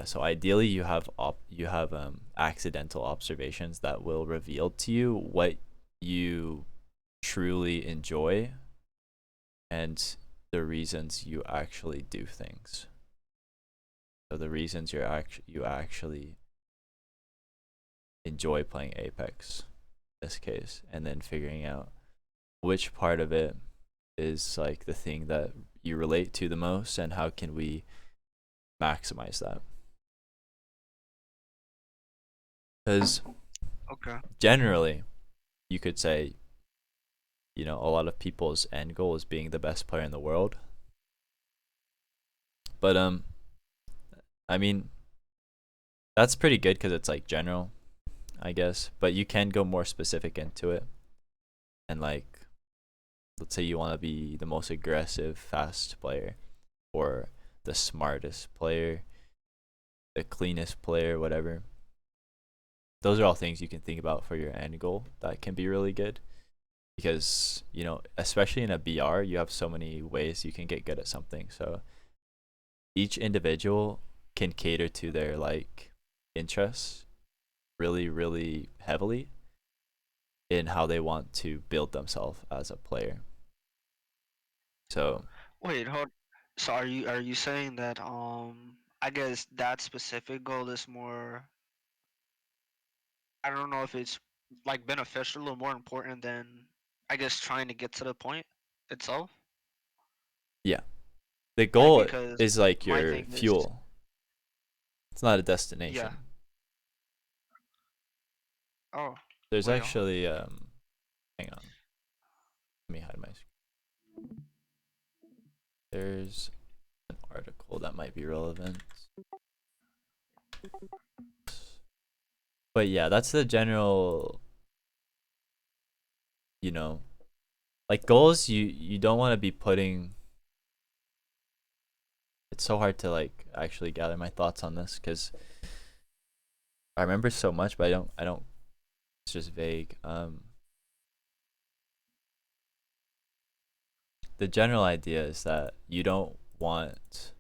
yeah, so ideally you have accidental observations that will reveal to you what you truly enjoy and the reasons you actually do things. So the reasons you actually enjoy playing Apex in this case, and then figuring out which part of it is like the thing that you relate to the most and how can we maximize that. Because Okay. generally you could say, a lot of people's end goal is being the best player in the world. But I mean, that's pretty good because it's like general, I guess. But you can go more specific into it. And like, let's say you want to be the most aggressive, fast player, or the smartest player, the cleanest player, whatever. Those are all things you can think about for your end goal that can be really good. Because, especially in a BR, you have so many ways you can get good at something. So each individual can cater to their like interests really, really heavily in how they want to build themselves as a player. So Wait, hold. So are you saying that I guess that specific goal is more, I don't know if it's like beneficial or more important than, I guess, trying to get to the point itself? yeah, the Like, goal because is like my your thing is, fuel. It's not a yeah. destination. Oh, There's wait, hold. actually hang on, let me hide my screen. There's an article that might be relevant. But yeah, that's the general, you know, like goals you don't want to be putting. It's so hard to like actually gather my thoughts on this cuz I remember so much but I don't it's just vague. The general idea is that you don't want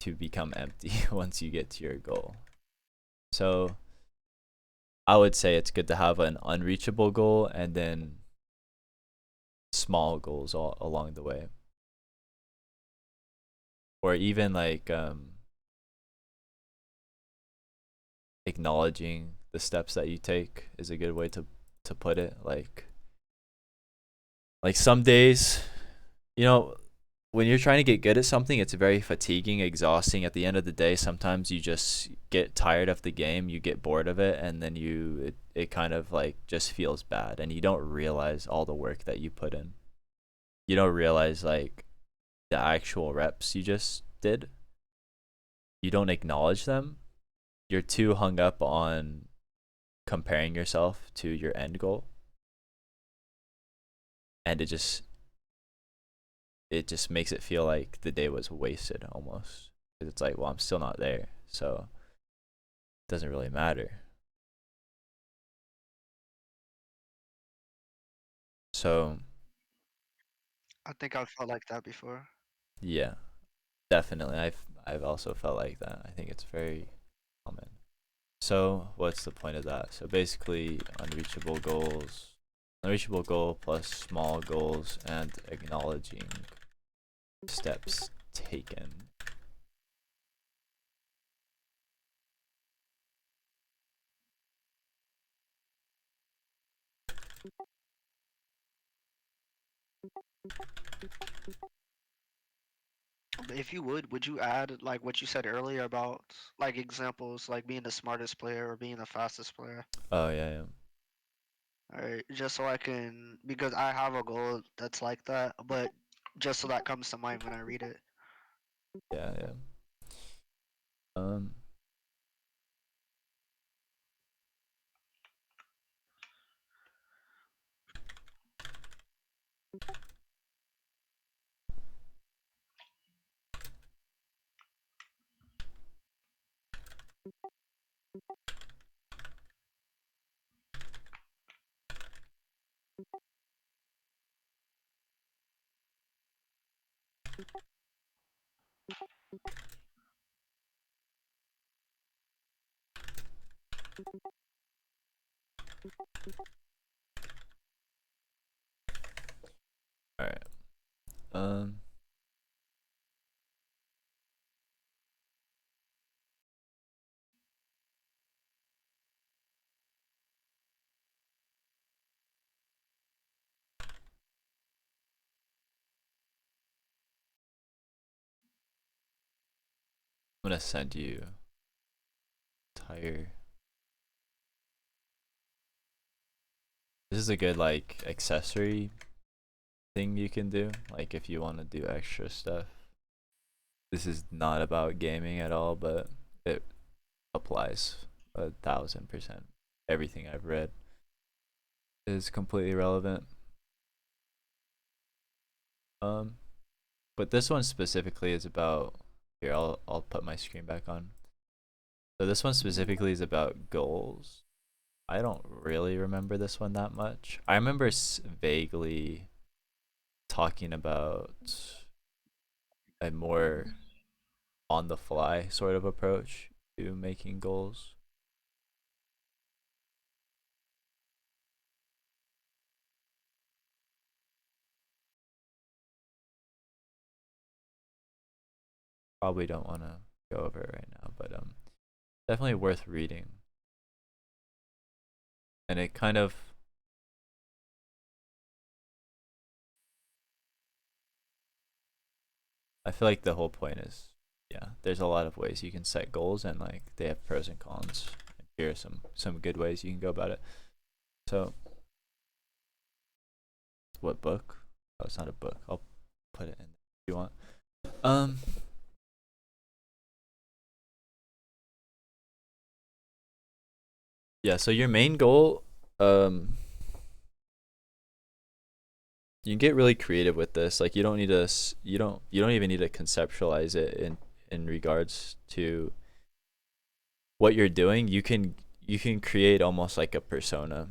to become empty once you get to your goal. So I would say it's good to have an unreachable goal and then small goals all along the way. Or even like acknowledging the steps that you take is a good way to put it. Like some days, you know, when you're trying to get good at something, it's very fatiguing, exhausting. At the end of the day, sometimes you just get tired of the game, you get bored of it, and then it kind of like just feels bad, and you don't realize all the work that you put in. You don't realize like the actual reps you just did. You don't acknowledge them. You're too hung up on comparing yourself to your end goal, and it just makes it feel like the day was wasted almost. 'Cause it's like, well, I'm still not there, so it doesn't really matter. So I think I've felt like that before. yeah, definitely. I've also felt like that. I think it's very common. So what's the point of that? So basically, unreachable goal plus small goals and acknowledging steps taken. If you would you add like what you said earlier about like examples like being the smartest player or being the fastest player? Oh yeah, yeah, Alright, just so I can, because I have a goal that's like that, but just so that comes to mind when I read it. yeah, yeah. Um, All right. Um, I'm gonna send you entire. This is a good like accessory thing you can do. Like if you want to do extra stuff. This is not about gaming at all, but it applies 1,000%. Everything I've read is completely relevant. Um, but this one specifically is about. Here, I'll put my screen back on. So this one specifically is about goals. I don't really remember this one that much. I remember vaguely talking about a more on the fly sort of approach to making goals. Probably don't want to go over it right now, but definitely worth reading. And it kind of I feel like the whole point is yeah, there's a lot of ways you can set goals and like they have pros and cons. And here are some good ways you can go about it. So, what book? Oh, it's not a book. I'll put it in if you want. Um yeah, so your main goal you can get really creative with this. Like you don't need to you don't even need to conceptualize it in regards to what you're doing. You can create almost like a persona,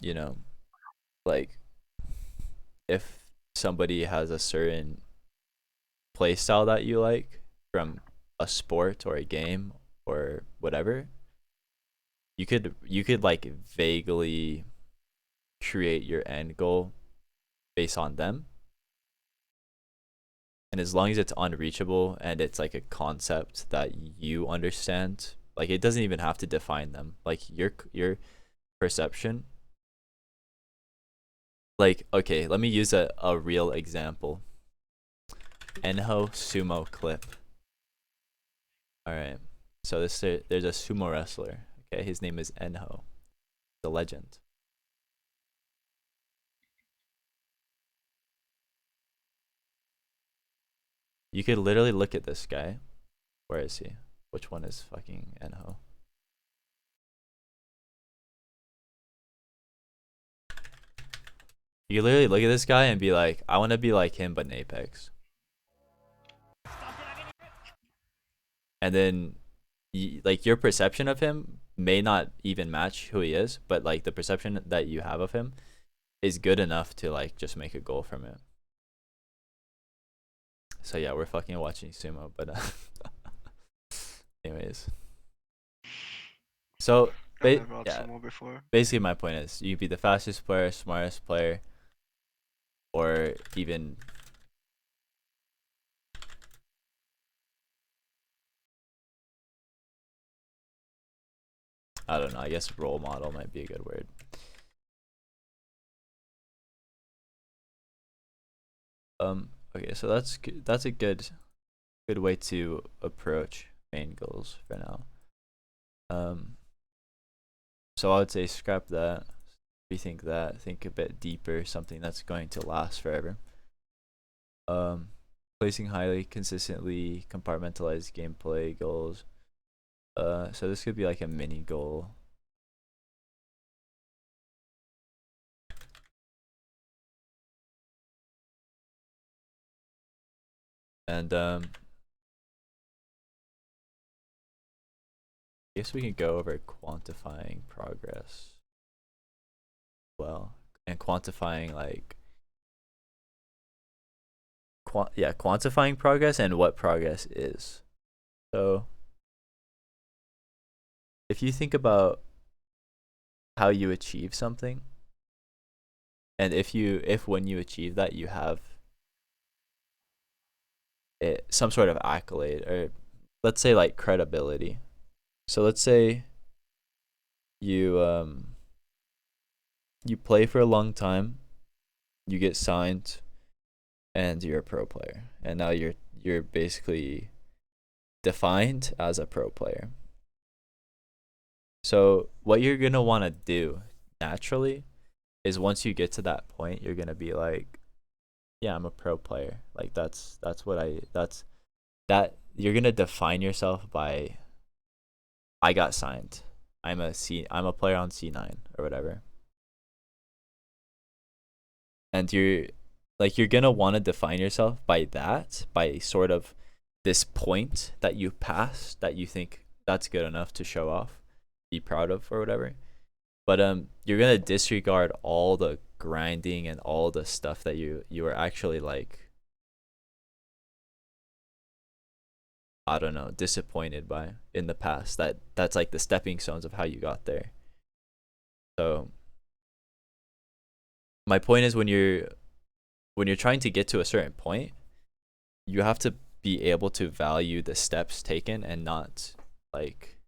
you know. Like if somebody has a certain play style that you like from a sport or a game or whatever, you could like vaguely create your end goal based on them. And as long as it's unreachable and it's like a concept that you understand, like it doesn't even have to define them. Like your perception. Like okay, let me use a real example. Enho sumo clip. All right. So there's a sumo wrestler. Okay, his name is Enho, the legend. You could literally look at this guy. Where is he? Which one is fucking Enho? You could literally look at this guy and be like, I want to be like him, but in Apex. And then, like your perception of him may not even match who he is, but like the perception that you have of him is good enough to like just make a goal from it. So yeah, we're fucking watching sumo, but anyways. So I've never watched yeah, sumo before. basically my point is you could be the fastest player, smartest player, or even I don't know. I guess role model might be a good word. Okay, so that's a good way to approach main goals for now. Um, so I would say scrap that, rethink that, think a bit deeper, something that's going to last forever. Um, placing highly consistently compartmentalized gameplay goals. So this could be like a mini goal. And I guess we can go over quantifying progress well, and quantifying like quantifying progress and what progress is. So if you think about how you achieve something, and if when you achieve that you have some sort of accolade, or let's say like credibility. So let's say you you play for a long time, you get signed, and you're a pro player, and now you're basically defined as a pro player. So what you're gonna want to do naturally is once you get to that point, you're gonna be like, yeah, I'm a pro player. Like that's what I that's that you're gonna define yourself by I got signed. I'm a player on C9 or whatever. And you're gonna want to define yourself by that, by sort of this point that you passed that you think that's good enough to show off, be proud of or whatever. But you're gonna disregard all the grinding and all the stuff that you are actually like, I don't know, disappointed by in the past. That's like the stepping stones of how you got there. So my point is when you're trying to get to a certain point, you have to be able to value the steps taken and like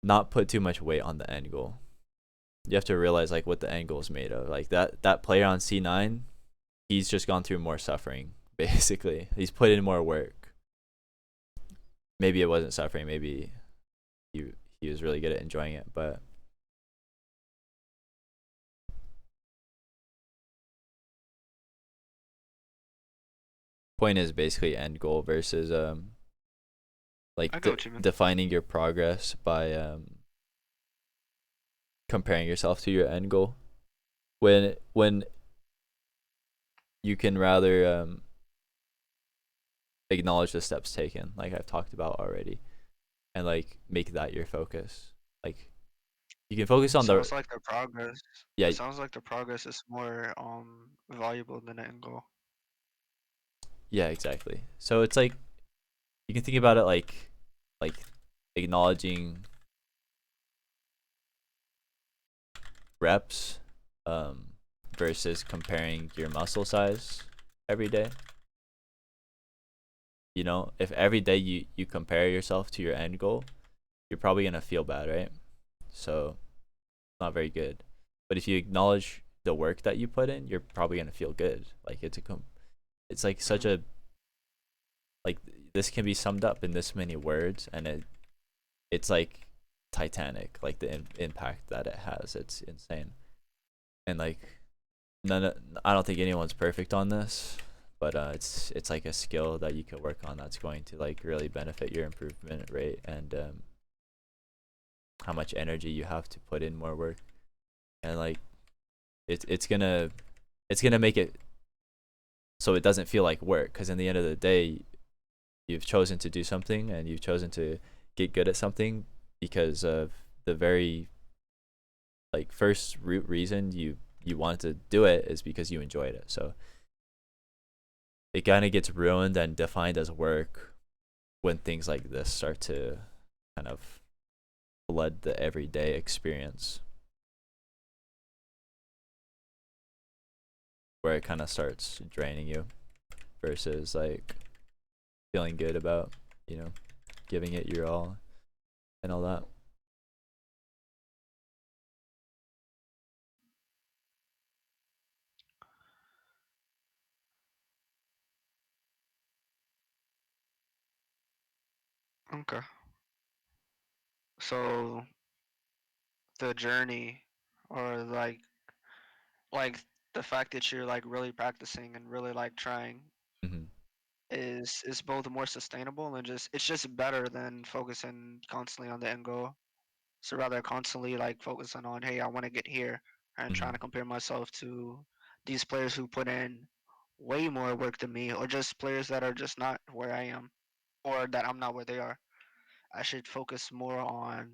not put too much weight on the end goal. You have to realize like what the end goal is made of. Like that player on C9, he's just gone through more suffering basically. He's put in more work. Maybe it wasn't suffering, maybe he was really good at enjoying it, but point is basically end goal versus like I get what you mean. defining your progress by comparing yourself to your end goal. When you can rather acknowledge the steps taken, like I've talked about already, and like make that your focus. Like you can focus on the Sounds like the progress. yeah, It sounds like the progress is more valuable than the end goal. yeah, exactly. So it's like you can think about it like acknowledging reps um versus comparing your muscle size every day. You know, if every day you compare yourself to your end goal, you're probably gonna feel bad, right? So not very good. But if you acknowledge the work that you put in, you're probably gonna feel good. Like it's like such Hmm. a like this can be summed up in this many words, and it's like Titanic, like the impact that it has. It's insane, and like none of, I don't think anyone's perfect on this, but it's like a skill that you could work on that's going to like really benefit your improvement rate and how much energy you have to put in more work, and like it's gonna make it so it doesn't feel like work, because in the end of the day you've chosen to do something and you've chosen to get good at something because of the very like first root reason you wanted to do it is because you enjoyed it. So it kind of gets ruined and defined as work when things like this start to kind of flood the everyday experience, where it kind of starts draining you versus like feeling good about, you know, giving it your all and all that. Okay. So the journey, or like the fact that you're like really practicing and really like trying, Mm-hmm. is both more sustainable and just it's just better than focusing constantly on the end goal. So rather constantly like focusing on, hey, I want to get here, and Mm-hmm. trying to compare myself to these players who put in way more work than me, or just players that are just not where I am, or that I'm not where they are. I should focus more on,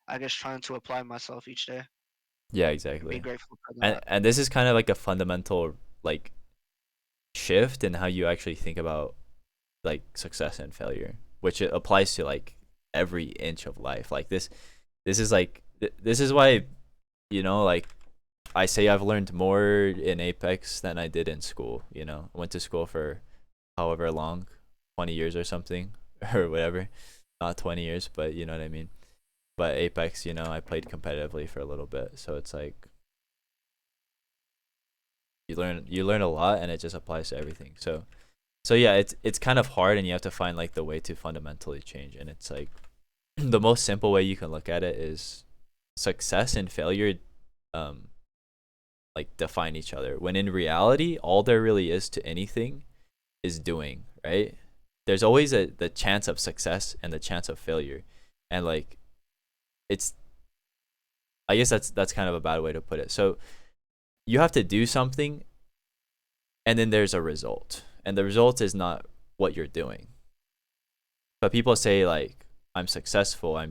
I guess, trying to apply myself each day Yeah, and be exactly. grateful for And that. this is kind of like a fundamental like shift in how you actually think about like success and failure, which it applies to like every inch of life. Like this is like this is why, like I say I've learned more in Apex than I did in school. I went to school for however long, 20 years or something, or whatever. Not 20 years, but you know what I mean. But Apex, I played competitively for a little bit, so it's like you learn a lot, and it just applies to everything. So yeah, it's kind of hard, and you have to find like the way to fundamentally change. And it's like the most simple way you can look at it is success and failure, um, like define each other. When in reality, all there really is to anything is doing, right? There's always the chance of success and the chance of failure, and like it's I guess that's kind of a bad way to put it. So you have to do something, and then there's a result, and the result is not what you're doing. But people say like I'm successful.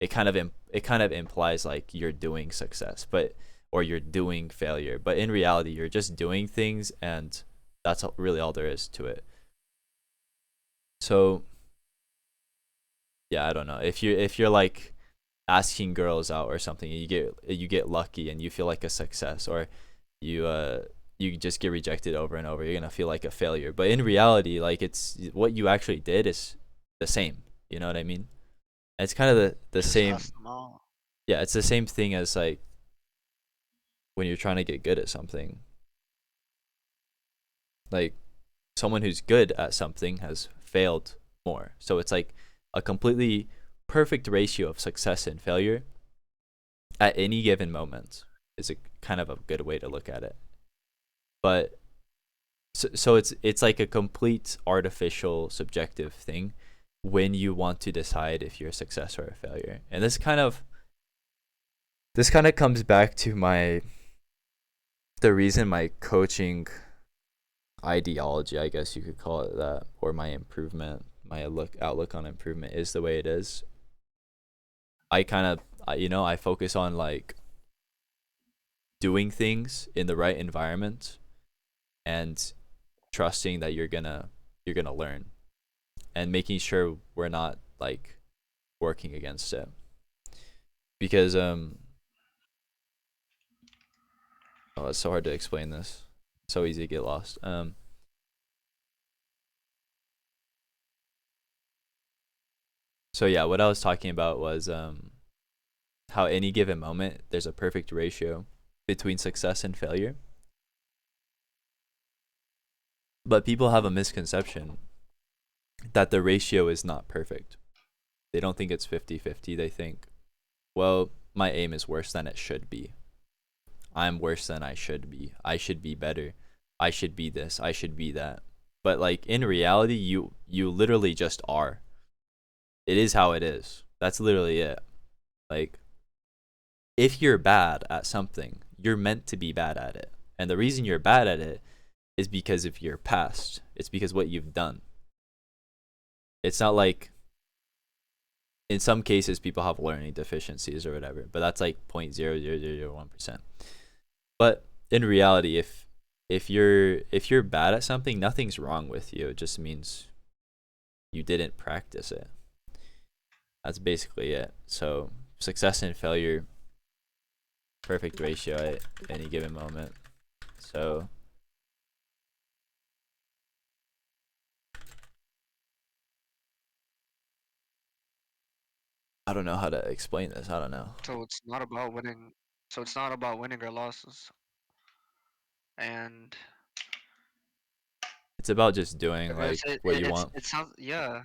It kind of implies like you're doing success, but or you're doing failure. But in reality, you're just doing things, and that's really all there is to it. So yeah, I don't know if you're like asking girls out or something, and you get lucky and you feel like a success, or you you just get rejected over and over, you're gonna feel like a failure. But in reality, like it's what you actually did is the same. You know what I mean? It's kind of the Just ask same. them all. Yeah, it's the same thing as like when you're trying to get good at something. Like someone who's good at something has failed more. So it's like a completely perfect ratio of success and failure at any given moment is a kind of a good way to look at it. But so it's like a complete artificial subjective thing when you want to decide if you're a success or a failure. And this kind of comes back to the reason my coaching ideology, I guess you could call it that, or my improvement, my outlook on improvement is the way it is. I kind of I focus on like doing things in the right environment and trusting that you're gonna learn, and making sure we're not like working against it, because oh, it's so hard to explain this, so easy to get lost. So yeah, what I was talking about was how any given moment there's a perfect ratio between success and failure, but people have a misconception that the ratio is not perfect. They don't think it's 50-50. They think, well, my aim is worse than it should be. I'm worse than I should be. I should be better. I should be this. I should be that. But like in reality, you literally just are. It is how it is. That's literally it. Like if you're bad at something, you're meant to be bad at it. And the reason you're bad at it is because of your past. It's because what you've done. It's not like in some cases people have learning deficiencies or whatever, but that's like 0.0001%. But in reality, if you're bad at something, nothing's wrong with you. It just means you didn't practice it. That's basically it. So success and failure, perfect ratio at any given moment. So I don't know how to explain this. I don't know. So it's not about winning. So it's not about winning or losses. And It's about just doing like it's it, what it you it's want. it sounds yeah.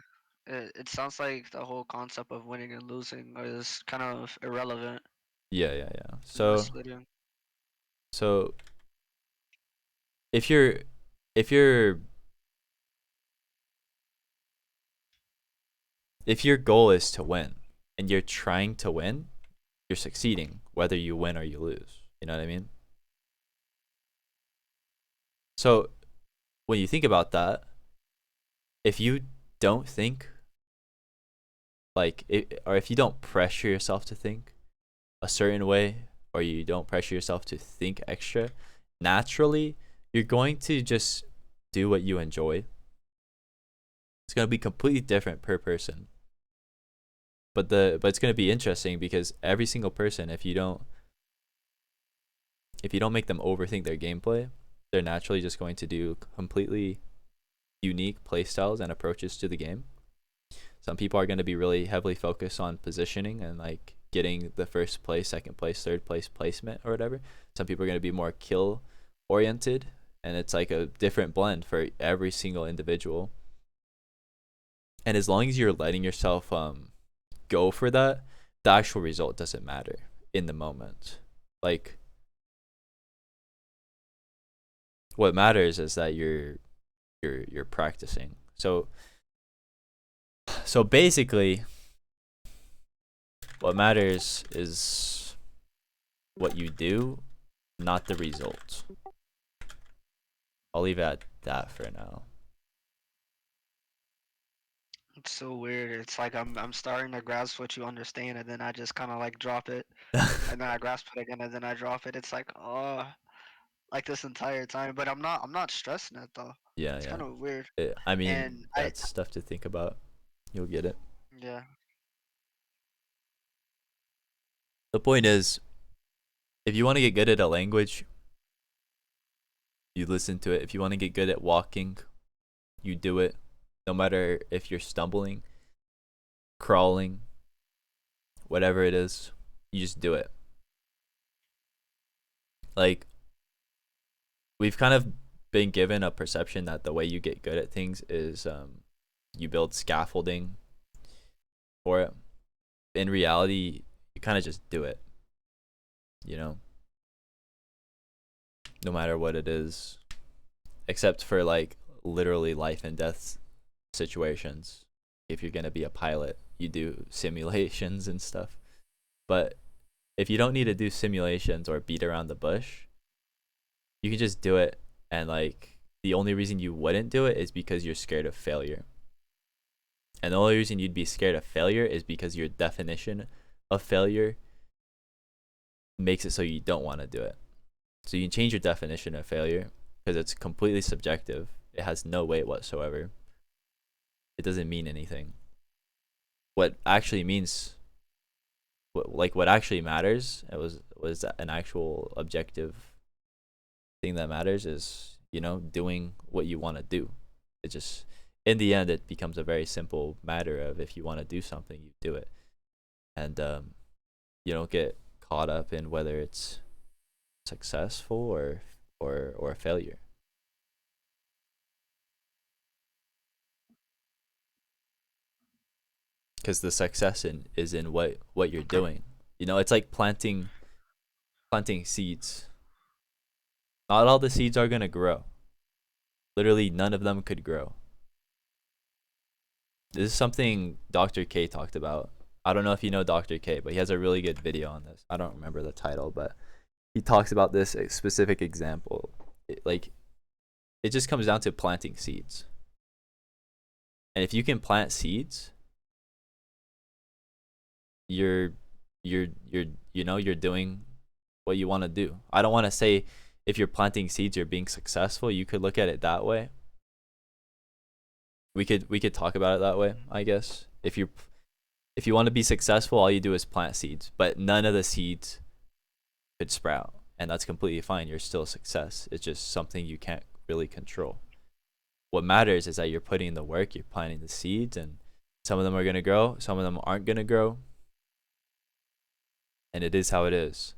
It sounds like the whole concept of winning and losing is kind of irrelevant Yeah, yeah, yeah. and So misleading. so if you're if you're if your goal is to win and you're trying to win, you're succeeding whether you win or you lose. You know what I mean? So when you think about that, if you don't think like or if you don't pressure yourself to think a certain way, or you don't pressure yourself to think extra, naturally you're going to just do what you enjoy. It's going to be completely different per person. but it's gonna be interesting because every single person, if you don't make them overthink their gameplay, they're naturally just going to do completely unique playstyles and approaches to the game. Some people are going to be really heavily focused on positioning and like getting the first place, second place, third place placement or whatever. Some people are going to be more kill oriented, and it's like a different blend for every single individual. And as long as you're letting yourself go for that, the actual result doesn't matter in the moment. Like what matters is that you're practicing. So basically what matters is what you do, not the result. I'll leave it at that for now. It's so weird. It's like I'm starting to grasp what you understand, and then I just kind of like drop it, and then I grasp it again, and then I drop it. It's like, oh, like this entire time. But I'm not stressing it though. Yeah, It's yeah. kind of weird. I mean, And I that's stuff to think about. You'll get it. yeah. The point is, if you want to get good at a language, you listen to it. If you want to get good at walking, you do it. No matter if you're stumbling, crawling, whatever it is, you just do it. Like, we've kind of been given a perception that the way you get good at things is you build scaffolding for it. In reality, you kind of just do it, you know, no matter what it is, except for like literally life and death situations. If you're going to be a pilot, you do simulations and stuff. But if you don't need to do simulations or beat around the bush, you can just do it. And like the only reason you wouldn't do it is because you're scared of failure. And the only reason you'd be scared of failure is because your definition of failure makes it so you don't want to do it. So you can change your definition of failure because it's completely subjective. It has no weight whatsoever. It doesn't mean anything. What actually means, what actually matters, it was an actual objective thing that matters is doing what you want to do. It just in the end it becomes a very simple matter of if you want to do something, you do it, and you don't get caught up in whether it's successful or a failure. Because the success is in what you're Okay. doing. It's like planting seeds. Not all the seeds are gonna grow. Literally, none of them could grow. This is something Dr. K talked about. I don't know if you know Dr. K, but he has a really good video on this. I don't remember the title, but he talks about this specific example. It just comes down to planting seeds. And if you can plant seeds, you're you're you're doing what you want to do. I don't want to say if you're planting seeds you're being successful. You could look at it that way. We could talk about it that way, I guess. If you want to be successful, all you do is plant seeds, but none of the seeds could sprout, and that's completely fine. You're still a success. It's just something you can't really control. What matters is that you're putting in the work, you're planting the seeds, and some of them are going to grow, some of them aren't going to grow, and it is how it is.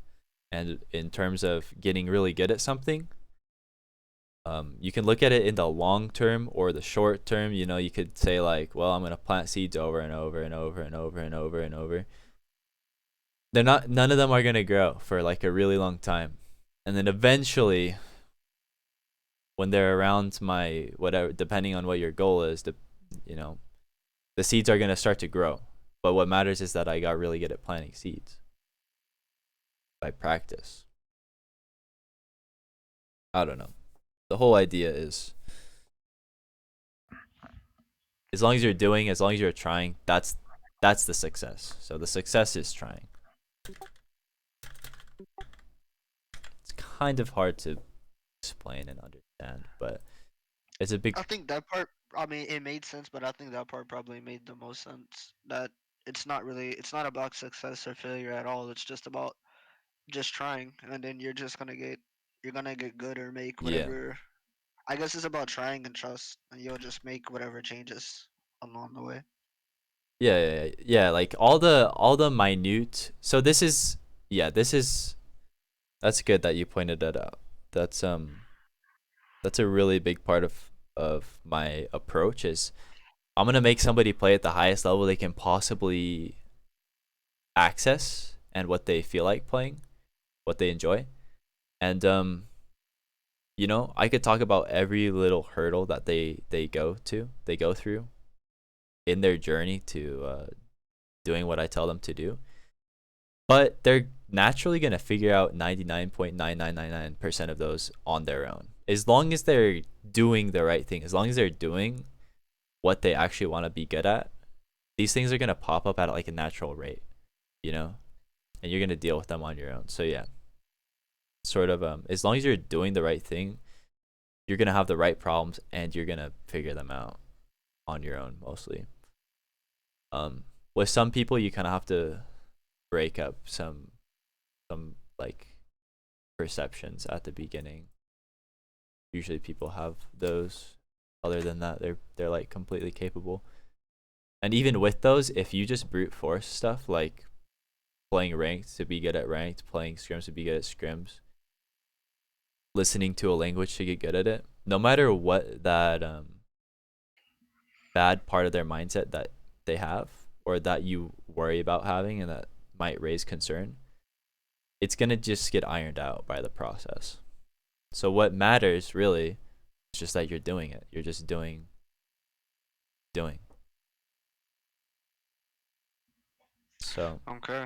And in terms of getting really good at something, you can look at it in the long term or the short term. You could say like, well, I'm gonna plant seeds over and over and over and over and over and over. None of them are gonna grow for like a really long time, and then eventually, when they're around my whatever, depending on what your goal is, you know, the seeds are gonna start to grow. But what matters is that I got really good at planting seeds by practice. I don't know. The whole idea is as long as you're trying, that's the success. So the success is trying. It's kind of hard to explain and understand, but it's a big I think that part. I mean, it made sense, but I think that part probably made the most sense. That it's not about success or failure at all. It's just about just trying, and then you're gonna get good or make Yeah. whatever. I guess it's about trying and trust, and you'll just make whatever changes along the way. Yeah. Like all the minute. So this is yeah. This is that's good that you pointed that out. That's that's a really big part of my approach is I'm gonna make somebody play at the highest level they can possibly access and what they feel like playing, what they enjoy, and you know, I could talk about every little hurdle that they go through in their journey to doing what I tell them to do. But they're naturally gonna figure out 99.9999% of those on their own. As long as they're doing the right thing, as long as they're doing what they actually want to be good at, these things are gonna pop up at like a natural rate, you know, and you're gonna deal with them on your own. So yeah, sort of as long as you're doing the right thing, you're gonna have the right problems and you're gonna figure them out on your own mostly. Um, with some people, you kind of have to break up some like perceptions at the beginning. Usually, people have those. Other than that, they're like completely capable. And even with those, if you just brute force stuff like playing ranked to be good at ranked, playing scrims to be good at scrims, listening to a language to get good at it, no matter what that bad part of their mindset that they have or that you worry about having and that might raise concern, it's going to just get ironed out by the process. So what matters really is just that you're doing it. You're just doing. So Okay.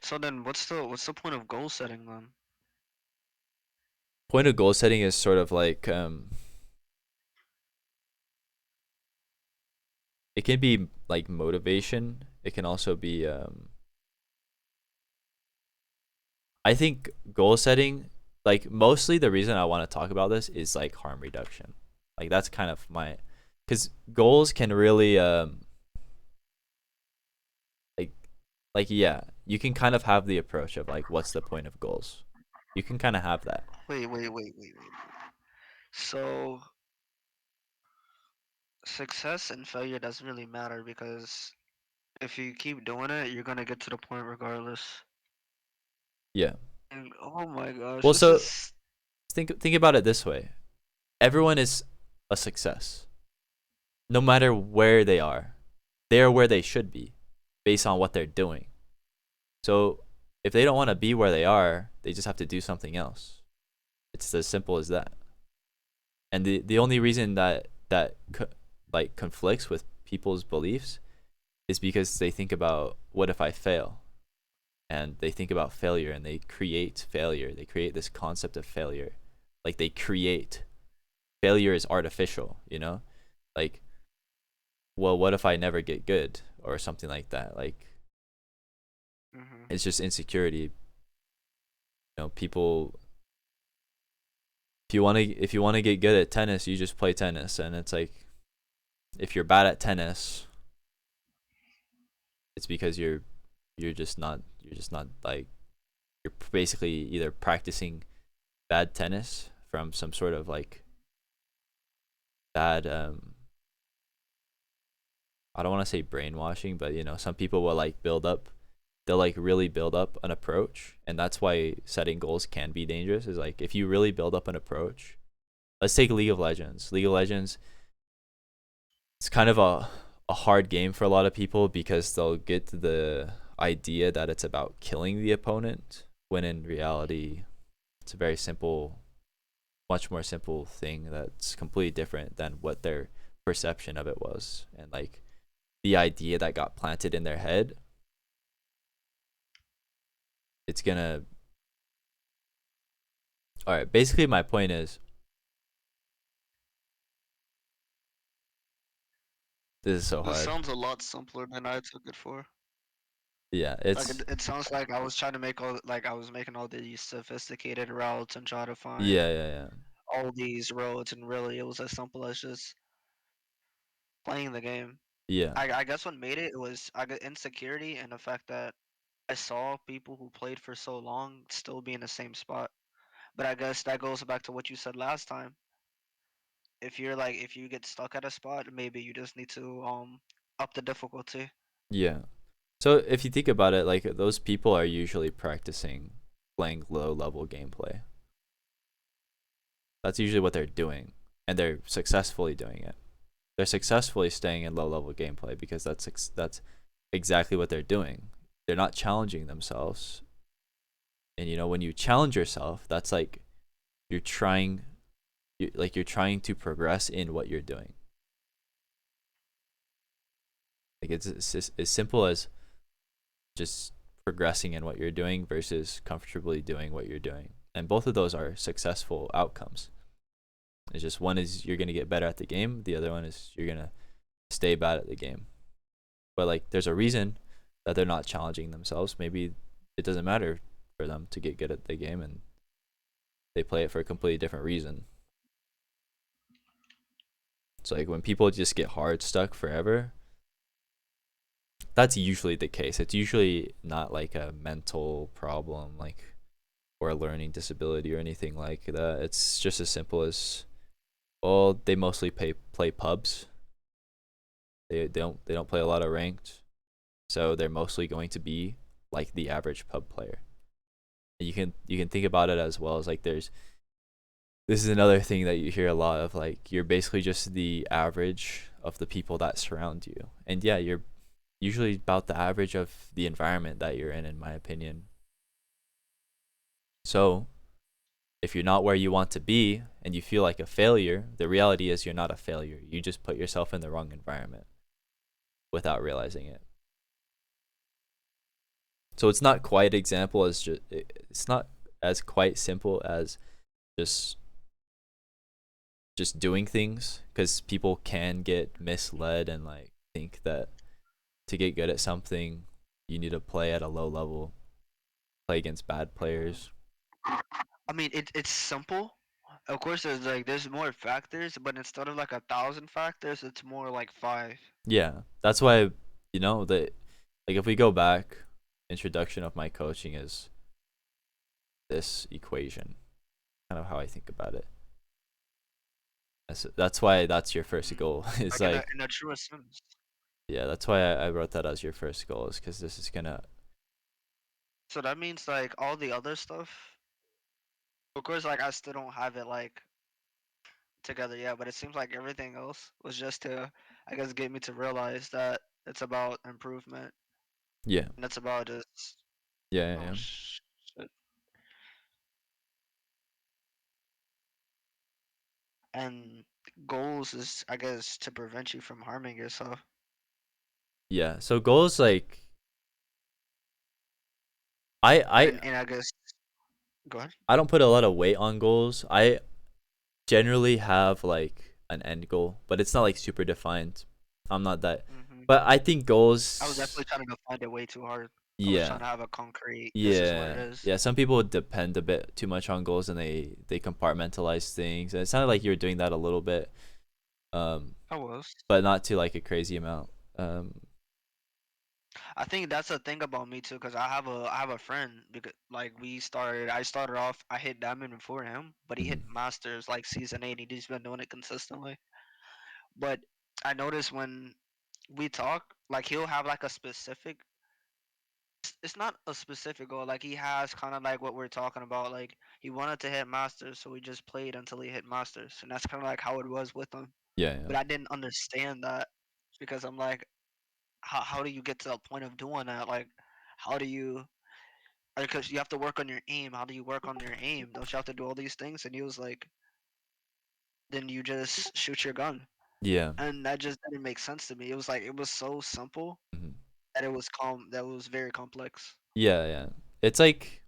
So then, what's the point of goal setting then? point of goal setting is sort of like it can be like motivation. It can also be I think goal setting, like mostly the reason I want to talk about this is like harm reduction. Like that's kind of my, because goals can really like yeah, you can kind of have the approach of like what's the point of goals. You can kind of have that. Wait. So success and failure doesn't really matter because if you keep doing it, you're gonna get to the point regardless. Yeah. And oh my gosh, Well, this so is think about it this way. Everyone is a success, no matter where they are. They're where they should be, based on what they're doing. So if they don't want to be where they are, they just have to do something else. It's as simple as that. And the only reason like conflicts with people's beliefs is because they think about what if I fail, and they think about failure and they create failure. They create this concept of failure, like they create failure is artificial. You know, like well, what if I never get good or something like that? Like hmm it's just insecurity. You know, people if you want to get good at tennis, you just play tennis, and it's like if you're bad at tennis, it's because you're just not like you're basically either practicing bad tennis from some sort of like bad I don't want to say brainwashing, but you know, some people will like they'll like really build up an approach, and that's why setting goals can be dangerous is like if you really build up an approach. Let's take League of Legends. League of Legends, it's kind of a hard game for a lot of people because they'll get to the idea that it's about killing the opponent when in reality it's a very simple, much more simple thing that's completely different than what their perception of it was. And like the idea that got planted in their head, it's gonna all right, basically my point is this is so this hard. sounds a lot simpler than I took it for. Yeah, Like it's it sounds like I was trying to make all like I was making all these sophisticated routes and try to find yeah. all these roads, and really it was as simple as just playing the game. Yeah. I guess what made it was I got insecurity and the fact that I saw people who played for so long still be in the same spot. But I guess that goes back to what you said last time. If you get stuck at a spot, maybe you just need to up the difficulty. Yeah. So if you think about it, like those people are usually practicing playing low level gameplay. That's usually what they're doing, and they're successfully doing it. They're successfully staying in low level gameplay because that's exactly what they're doing. They're not challenging themselves, and you know when you challenge yourself, that's like you're trying, you're trying to progress in what you're doing. Like it's as simple as just progressing in what you're doing versus comfortably doing what you're doing, and both of those are successful outcomes. It's just one is you're gonna get better at the game, the other one is you're gonna stay bad at the game. But like, there's a reason that they're not challenging themselves. Maybe it doesn't matter for them to get good at the game, and they play it for a completely different reason. So like when people just get hard stuck forever, that's usually the case. It's usually not like a mental problem, like or a learning disability or anything like that. It's just as simple as, well, they mostly play pubs. They don't play a lot of ranked, so they're mostly going to be like the average pub player. You can think about it as well as like there's this is another thing that you hear a lot of, like you're basically just the average of the people that surround you. And yeah, you're usually about the average of the environment that you're in my opinion. So if you're not where you want to be and you feel like a failure, the reality is you're not a failure. You just put yourself in the wrong environment without realizing it. So it's not quite example as just it's not as quite simple as just just doing things, because people can get misled and like think that to get good at something you need to play at a low level, play against bad Mhm. players. I mean, it's simple. Of course, there's more factors, but instead of like 1,000 factors, it's more like five. Yeah, that's why, you know, that like if we go back, introduction of my coaching is this equation, kind of how I think about it. That's why that's your first Mm. goal. It's Like in like, a truest sense. yeah, that's why I wrote that as your first goal, is because this is gonna, So that means like all the other stuff. Of course, like I still don't have it like together yet, but it seems like everything else was just to, I guess, get me to realize that it's about improvement yeah, and it's about just yeah, yeah, oh yeah. shit. And goals is, I guess, to prevent you from harming yourself. Yeah. So goals, like I I And I guess go ahead. I don't put a lot of weight on goals. I generally have like an end goal, but it's not like super defined. I'm not that, Hmm. but I think I was goals. definitely trying to find it way too hard. I was Yeah, trying to have a concrete. This is what it yeah, is. yeah. Some people depend a bit too much on goals, and they compartmentalize things. And it sounded like you were doing that a little bit, um, I was. but not to like a crazy amount. Um, I think that's the thing about me too, cause I have a friend because like I started off I hit diamond before him, but he hit mhm. masters like season 8. And he's been doing it consistently. But I noticed when we talk, like he'll have like a specific. It's not a specific goal. Like he has kind of like what we're talking about. Like he wanted to hit masters, so he just played until he hit masters, and that's kind of like how it was with him. Yeah, yeah, But I didn't understand that because I'm like, how do you get to the point of doing that? Like, how do you? Because you have to work on your aim. How do you work on your aim? Don't you have to do all these things? And he was like, then you just shoot your gun. yeah, And that just didn't make sense to me. It was like it was so simple mhm. that it was that was very complex. Yeah, yeah. It's like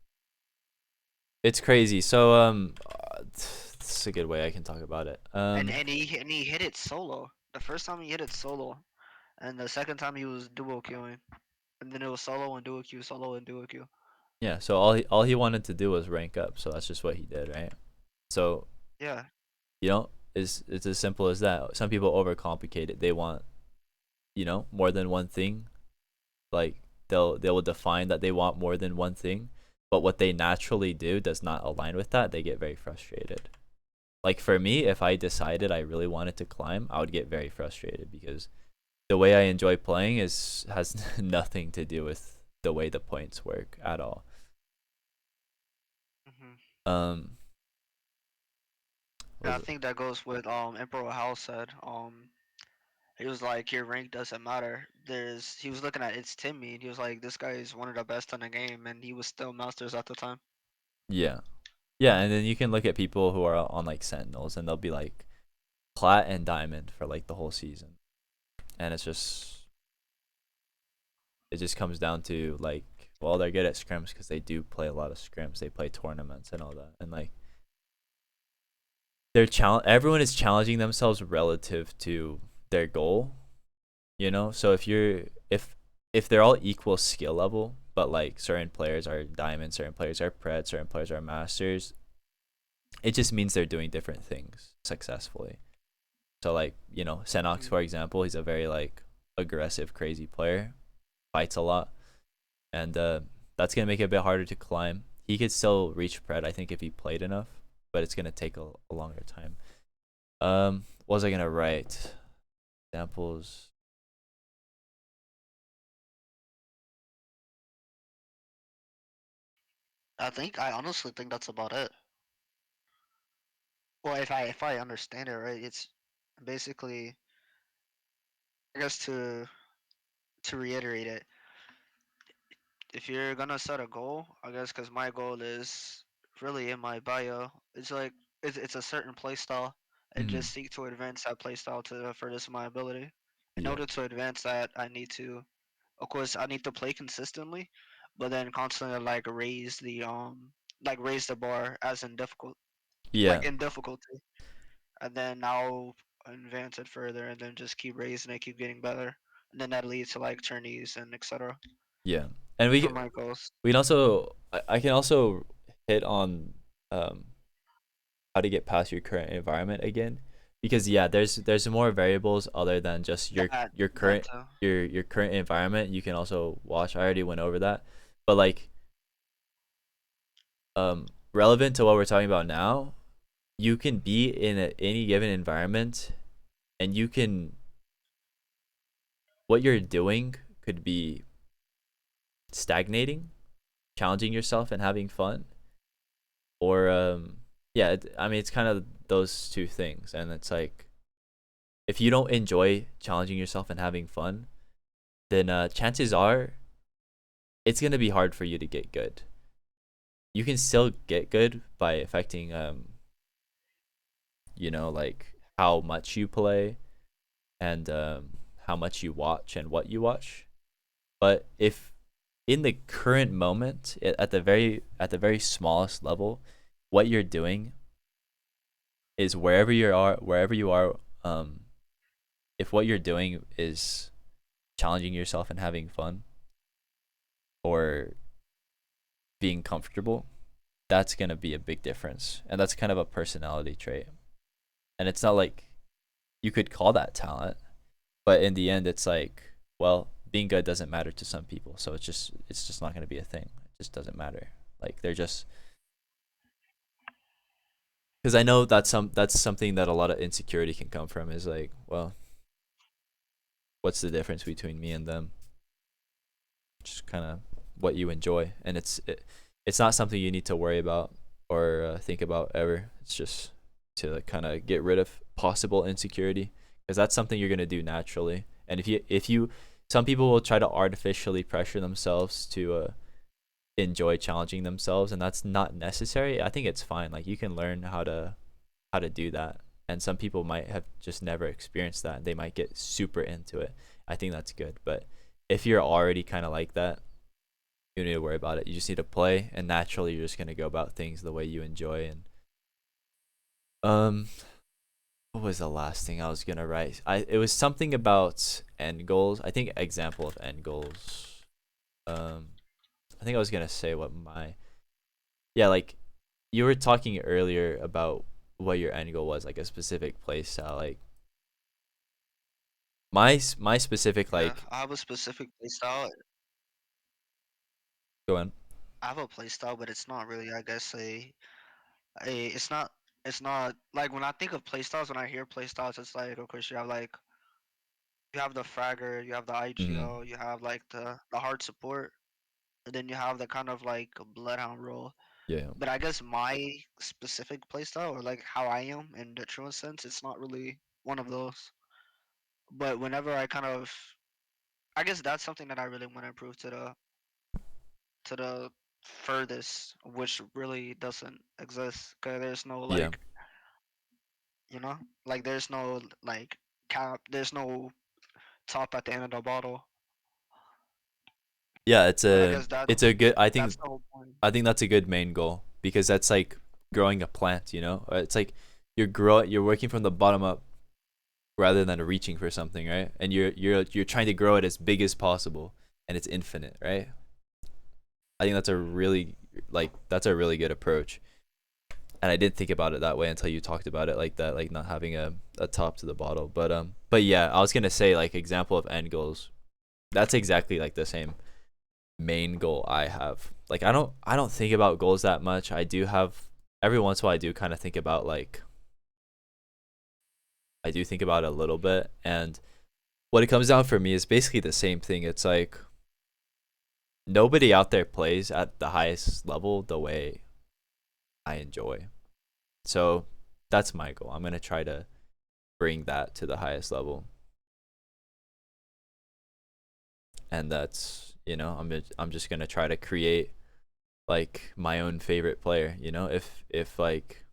it's crazy. So this is a good way I can talk about it. And he hit it solo. The first time he hit it solo, and the second time he was duo queuing, and then it was solo and duo queue, solo and duo queue. Yeah, so all he wanted to do was rank up, so that's just what he did, right? So, Yeah. you know, it's as simple as that. Some people overcomplicate it. They want, more than one thing. Like they will define that they want more than one thing, but what they naturally do does not align with that. They get very frustrated. Like for me, if I decided I really wanted to climb, I would get very frustrated because the way I enjoy playing is has nothing to do with the way the points work at all. Hmm. Um, And was I it? think that goes with Emperor Hal said. He was like, your rank doesn't matter. He was looking at it's Timmy, and he was like, this guy is one of the best in the game, and he was still Masters at the time. Yeah, yeah, and then you can look at people who are on like Sentinels, and they'll be like plat and diamond for like the whole season, and it just comes down to like, well, they're good at scrims because they do play a lot of scrims. They play tournaments and all that, and like everyone is challenging themselves relative to their goal. So if they're all equal skill level, but like certain players are diamond, certain players are pred, certain players are masters, it just means they're doing different things successfully. So like Senox, Hmm. for example, he's a very like aggressive, crazy player, fights a lot, and that's gonna make it a bit harder to climb. He could still reach pred, I think, if he played enough, but it's gonna take a longer time. What was I gonna write? Examples. I honestly think that's about it. Well, if I understand it right, it's basically, I guess, to reiterate it, if you're gonna set a goal, I guess, because my goal is really in my bio. It's like it's a certain play style, and Mm, just seek to advance that play style to the furthest of my ability. In yeah, order to advance that, I need to, of course, I need to play consistently, but then constantly like raise the bar as in yeah, in difficulty, and then I'll advance it further, and then just keep raising it, keep getting better, and then that leads to like tourneys and etc. yeah. And For my goals. we can also I can also hit on um how to get past your current environment again, because yeah, there's more variables other than just your That current your current environment. You can also watch. I already went over that, but like relevant to what we're talking about now, you can be in any given environment, and you can what you're doing could be stagnating, challenging yourself and having fun, or yeah, I mean it's kind of those two things, and it's like if you don't enjoy challenging yourself and having fun, then chances are it's gonna be hard for you to get good. You can still get good by affecting like how much you play, and how much you watch and what you watch. But if in the current moment, at the very smallest level, what you're doing is wherever you are, um, if what you're doing is challenging yourself and having fun, or being comfortable, that's gonna be a big difference, and that's kind of a personality trait. And it's not like you could call that talent, but in the end, it's like, well, being good doesn't matter to some people, so it's just not gonna be a thing. It just doesn't matter. Like they're just because I know that's something that a lot of insecurity can come from, is like, well, what's the difference between me and them? Just kind of what you enjoy, and it's not something you need to worry about or think about ever. It's just to kind of get rid of possible insecurity, because that's something you're gonna do naturally. And if you some people will try to artificially pressure themselves to enjoy challenging themselves, and that's not necessary. I think it's fine. Like you can learn how to do that, and some people might have just never experienced that. They might get super into it. I think that's good. But if you're already kind of like that, you don't need to worry about it. You just need to play, and naturally you're just gonna go about things the way you enjoy. And um what was the last thing I was gonna write? It was something about end goals. I think example of end goals. um I think I was gonna say what my yeah, like you were talking earlier about what your end goal was, like a specific play style. Like My specific Yeah, like I have a specific play style. go on. I have a play style, but it's not really, I guess, it's not, it's not like when I think of play styles, when I hear play styles, it's like, of course, you have like, you have the fragger, you have the Mm-hmm. IGO, you have like the hard support, and then you have the kind of like a bloodhound role. Yeah. But I guess my specific playstyle, or like how I am in the truest sense, it's not really one of those. But whenever I kind of, I guess that's something that I really want to improve to the furthest, which really doesn't exist. Cause there's no Yeah. like, you know, like there's no like cap, there's no top at the end of the bottle. Yeah, But I guess it's a good that's the whole point. I think that's a good main goal because that's like growing a plant, you know? It's like you're working from the bottom up rather than reaching for something, right? And you're trying to grow it as big as possible and it's infinite, right? I think that's a really that's a really good approach. And I didn't think about it that way until you talked about it like that, like not having a top to the bottle. But yeah, I was gonna say like example of end goals. That's exactly like the same main goal I have. Like I don't think about goals that much. I do have every once in a while I do kind of think about like I do think about it a little bit and what it comes down for me is basically the same thing. It's like nobody out there plays at the highest level the way I enjoy. So that's my goal. I'm going to try to bring that to the highest level. And that's, I'm just going to try to create like my own favorite player, if like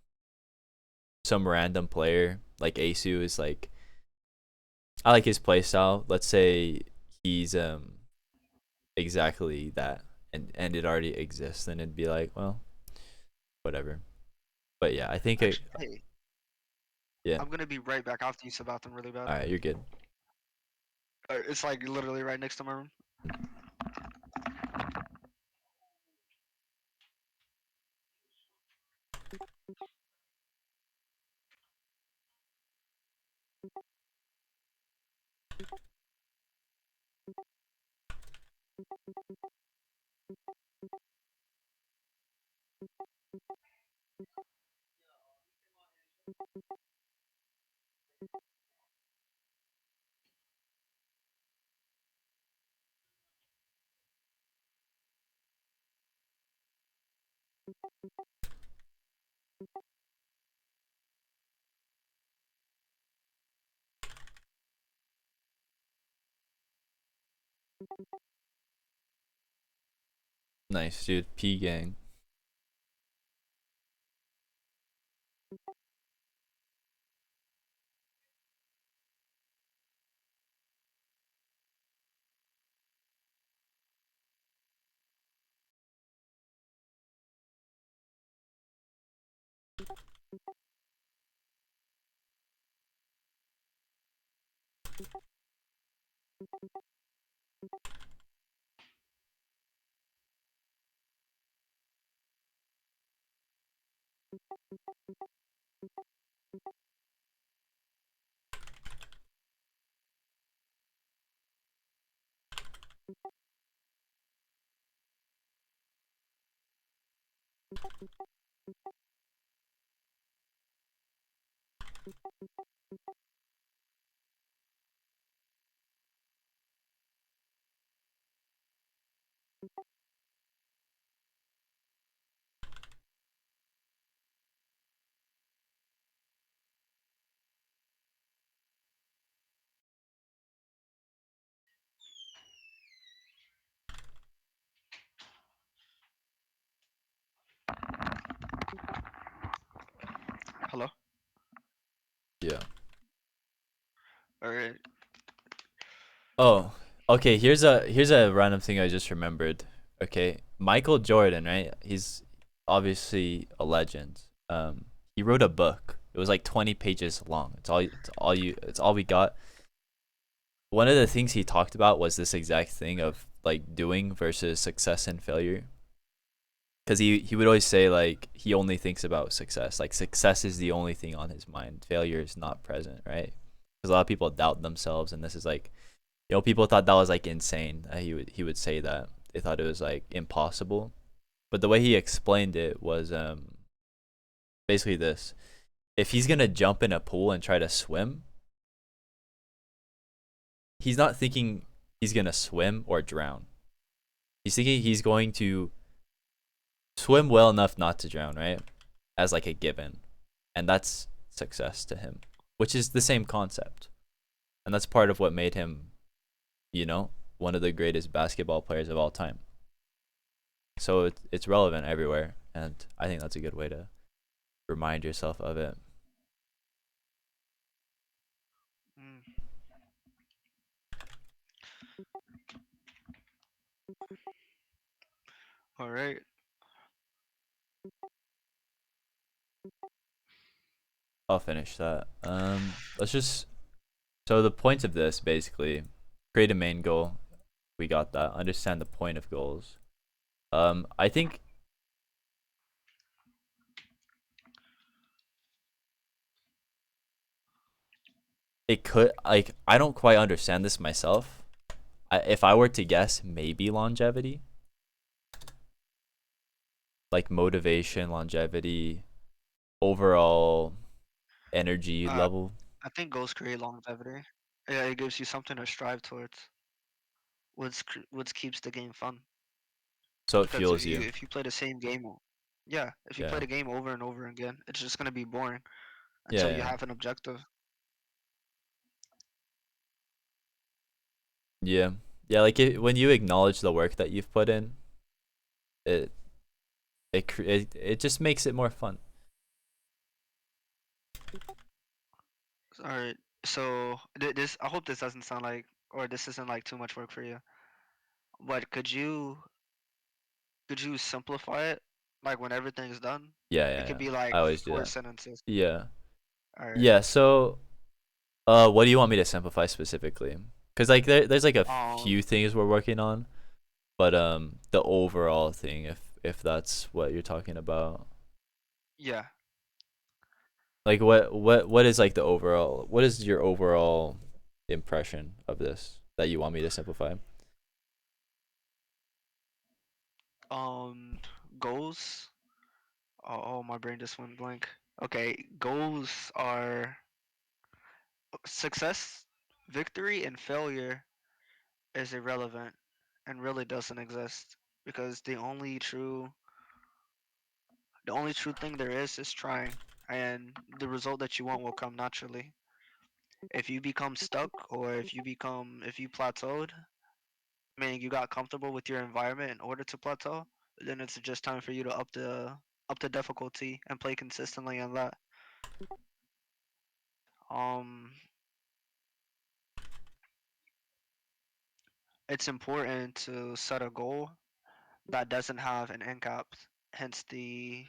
some random player like Asu is like I like his play style. Let's say he's exactly that and it already exists, then it'd be like, well, whatever. But yeah, I think Actually, hey, yeah. I'm gonna be right back. I have to use the bathroom really bad. All right, you're good. It's like literally right next to my room. Nice, dude. P gang. Hello. Yeah. All right. Oh, okay. Here's a random thing I just remembered. Okay, Michael Jordan, right? He's obviously a legend. He wrote a book. It was like 20 pages long. It's all we got. One of the things he talked about was this exact thing of like doing versus success and failure. Because he would always say like he only thinks about success. Like success is the only thing on his mind. Failure is not present, right? because a lot of people doubt themselves, and this is like, people thought that was like insane. He would say that they thought it was like impossible, but the way he explained it was basically this: if he's gonna jump in a pool and try to swim, he's not thinking he's gonna swim or drown. He's thinking he's going to swim well enough not to drown, right? As like a given, and that's success to him, which is the same concept, and that's part of what made him, one of the greatest basketball players of all time. So it's relevant everywhere, and I think that's a good way to remind yourself of it. Mm, all right. I'll finish that. Let's just so the point of this basically create a main goal. We got that. Understand the point of goals. I think it could like I don't quite understand this myself. If I were to guess, maybe longevity, like motivation, longevity, overall energy Uh, level. I think goals create longevity. Yeah, it gives you something to strive towards, which keeps the game fun. So it Because if fuels you you. if you play the same game, yeah, if you play Yeah. the game over and over again, it's just gonna be boring Yeah, until you yeah. have an objective. Yeah. Yeah, like when you acknowledge the work that you've put in, it it just makes it more fun. All right. So this, I hope this doesn't sound like, or this isn't like too much work for you. But could you simplify it? Like when everything's done, Yeah, it yeah, could yeah. be I like always do four that. sentences. Yeah. All right. Yeah, so what do you want me to simplify specifically? Cuz like there's like a few Um. things we're working on, but the overall thing if that's what you're talking about. Yeah. Like what is like the overall what is your overall impression of this that you want me to simplify? Um. Goals. Oh, my brain just went blank. Okay. Goals are success, victory, and failure is irrelevant and really doesn't exist because the only true thing there is trying, and the result that you want will come naturally. If you become stuck, or if you plateaued, meaning you got comfortable with your environment in order to plateau, then it's just time for you to up the difficulty and play consistently on that. Um, it's important to set a goal that doesn't have an end cap. Hence the,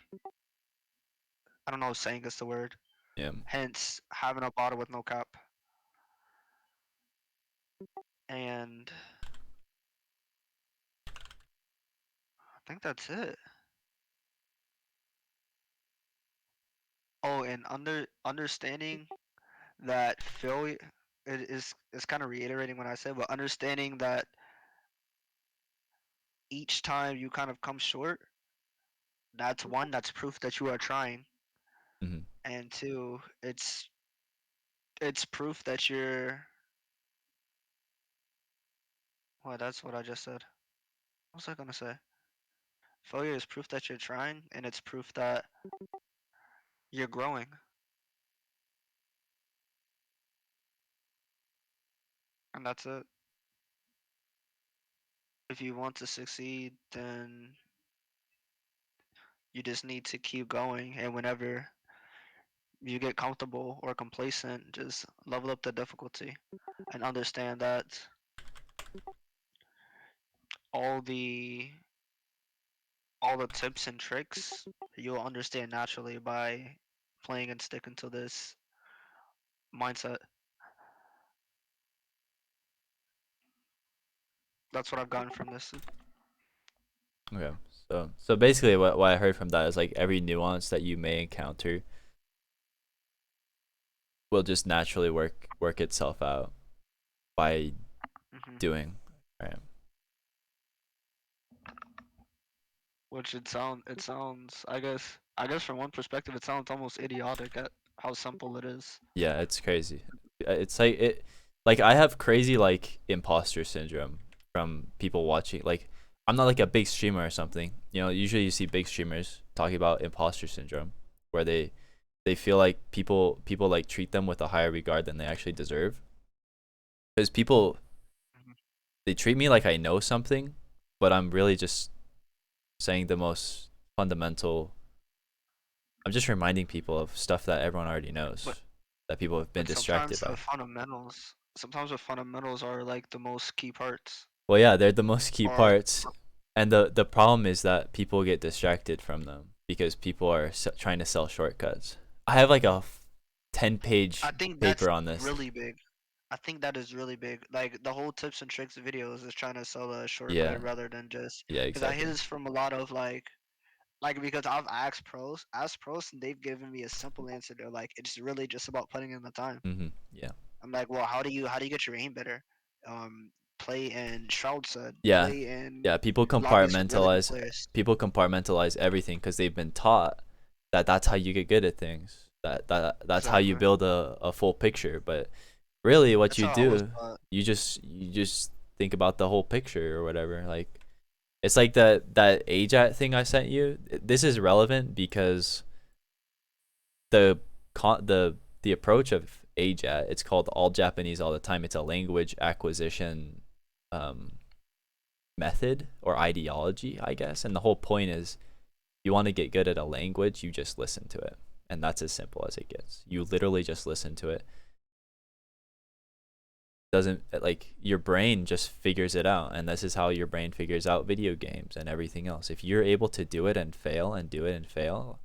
I don't know if saying is the word. Yeah. Hence having a bottle with no cap. And I think that's it. Oh, and understanding that failure, it is kind of reiterating what I said, but understanding that each time you kind of come short, that's proof that you are trying, Mhm. and two, it's proof that you're. Well, that's what I just said. What was I gonna say? Failure is proof that you're trying, and it's proof that you're growing, and that's it. If you want to succeed, then you just need to keep going, and whenever you get comfortable or complacent, just level up the difficulty and understand that all the all the tips and tricks you'll understand naturally by playing and sticking to this mindset. That's what I've gotten from this. Okay. So basically what I heard from that is like every nuance that you may encounter will just naturally work itself out by Hmm. doing. Right. Which it sounds I guess from one perspective it sounds almost idiotic at how simple it is. Yeah, it's crazy. It's like it like I have crazy like imposter syndrome from people watching like I'm not like a big streamer or something. You know, usually you see big streamers talking about imposter syndrome where they feel like people like treat them with a higher regard than they actually deserve. Cuz people Mhm. they treat me like I know something, but I'm really just saying the most fundamental. I'm just reminding people of stuff that everyone already But knows that people have been but distracted sometimes by. the fundamentals are like the most key parts. Well, yeah, they're the most key Or parts, and the problem is that people get distracted from them because people are trying to sell shortcuts. I have like a 10-page I think that's paper on this. really big. I think that is really big. Like the whole tips and tricks videos is trying to sell a Yeah, shortcut rather than just yeah, because I hear exactly. this from a lot of like because I've asked pros and they've given me a simple answer. They're like, it's really just about putting in the time. Yeah, I'm like, well, how do you get your aim better? Play in Shroud said, yeah, play in yeah. lobbies with really good players. People compartmentalize everything because they've been taught that that's how you get good at things. That's how you Exactly. build a full picture. But really, what That's you how I was do, taught. you just think about the whole picture or whatever. Like it's like that age at thing I sent you. This is relevant because the the approach of age at it's called all Japanese all the time. It's a language acquisition um, method or ideology, I guess. And the whole point is you want to get good at a language, you just listen to it. And that's as simple as it gets. You literally just listen to it. Doesn't like your brain just figures it out, and this is how your brain figures out video games and everything else. If you're able to do it and fail and do it and fail,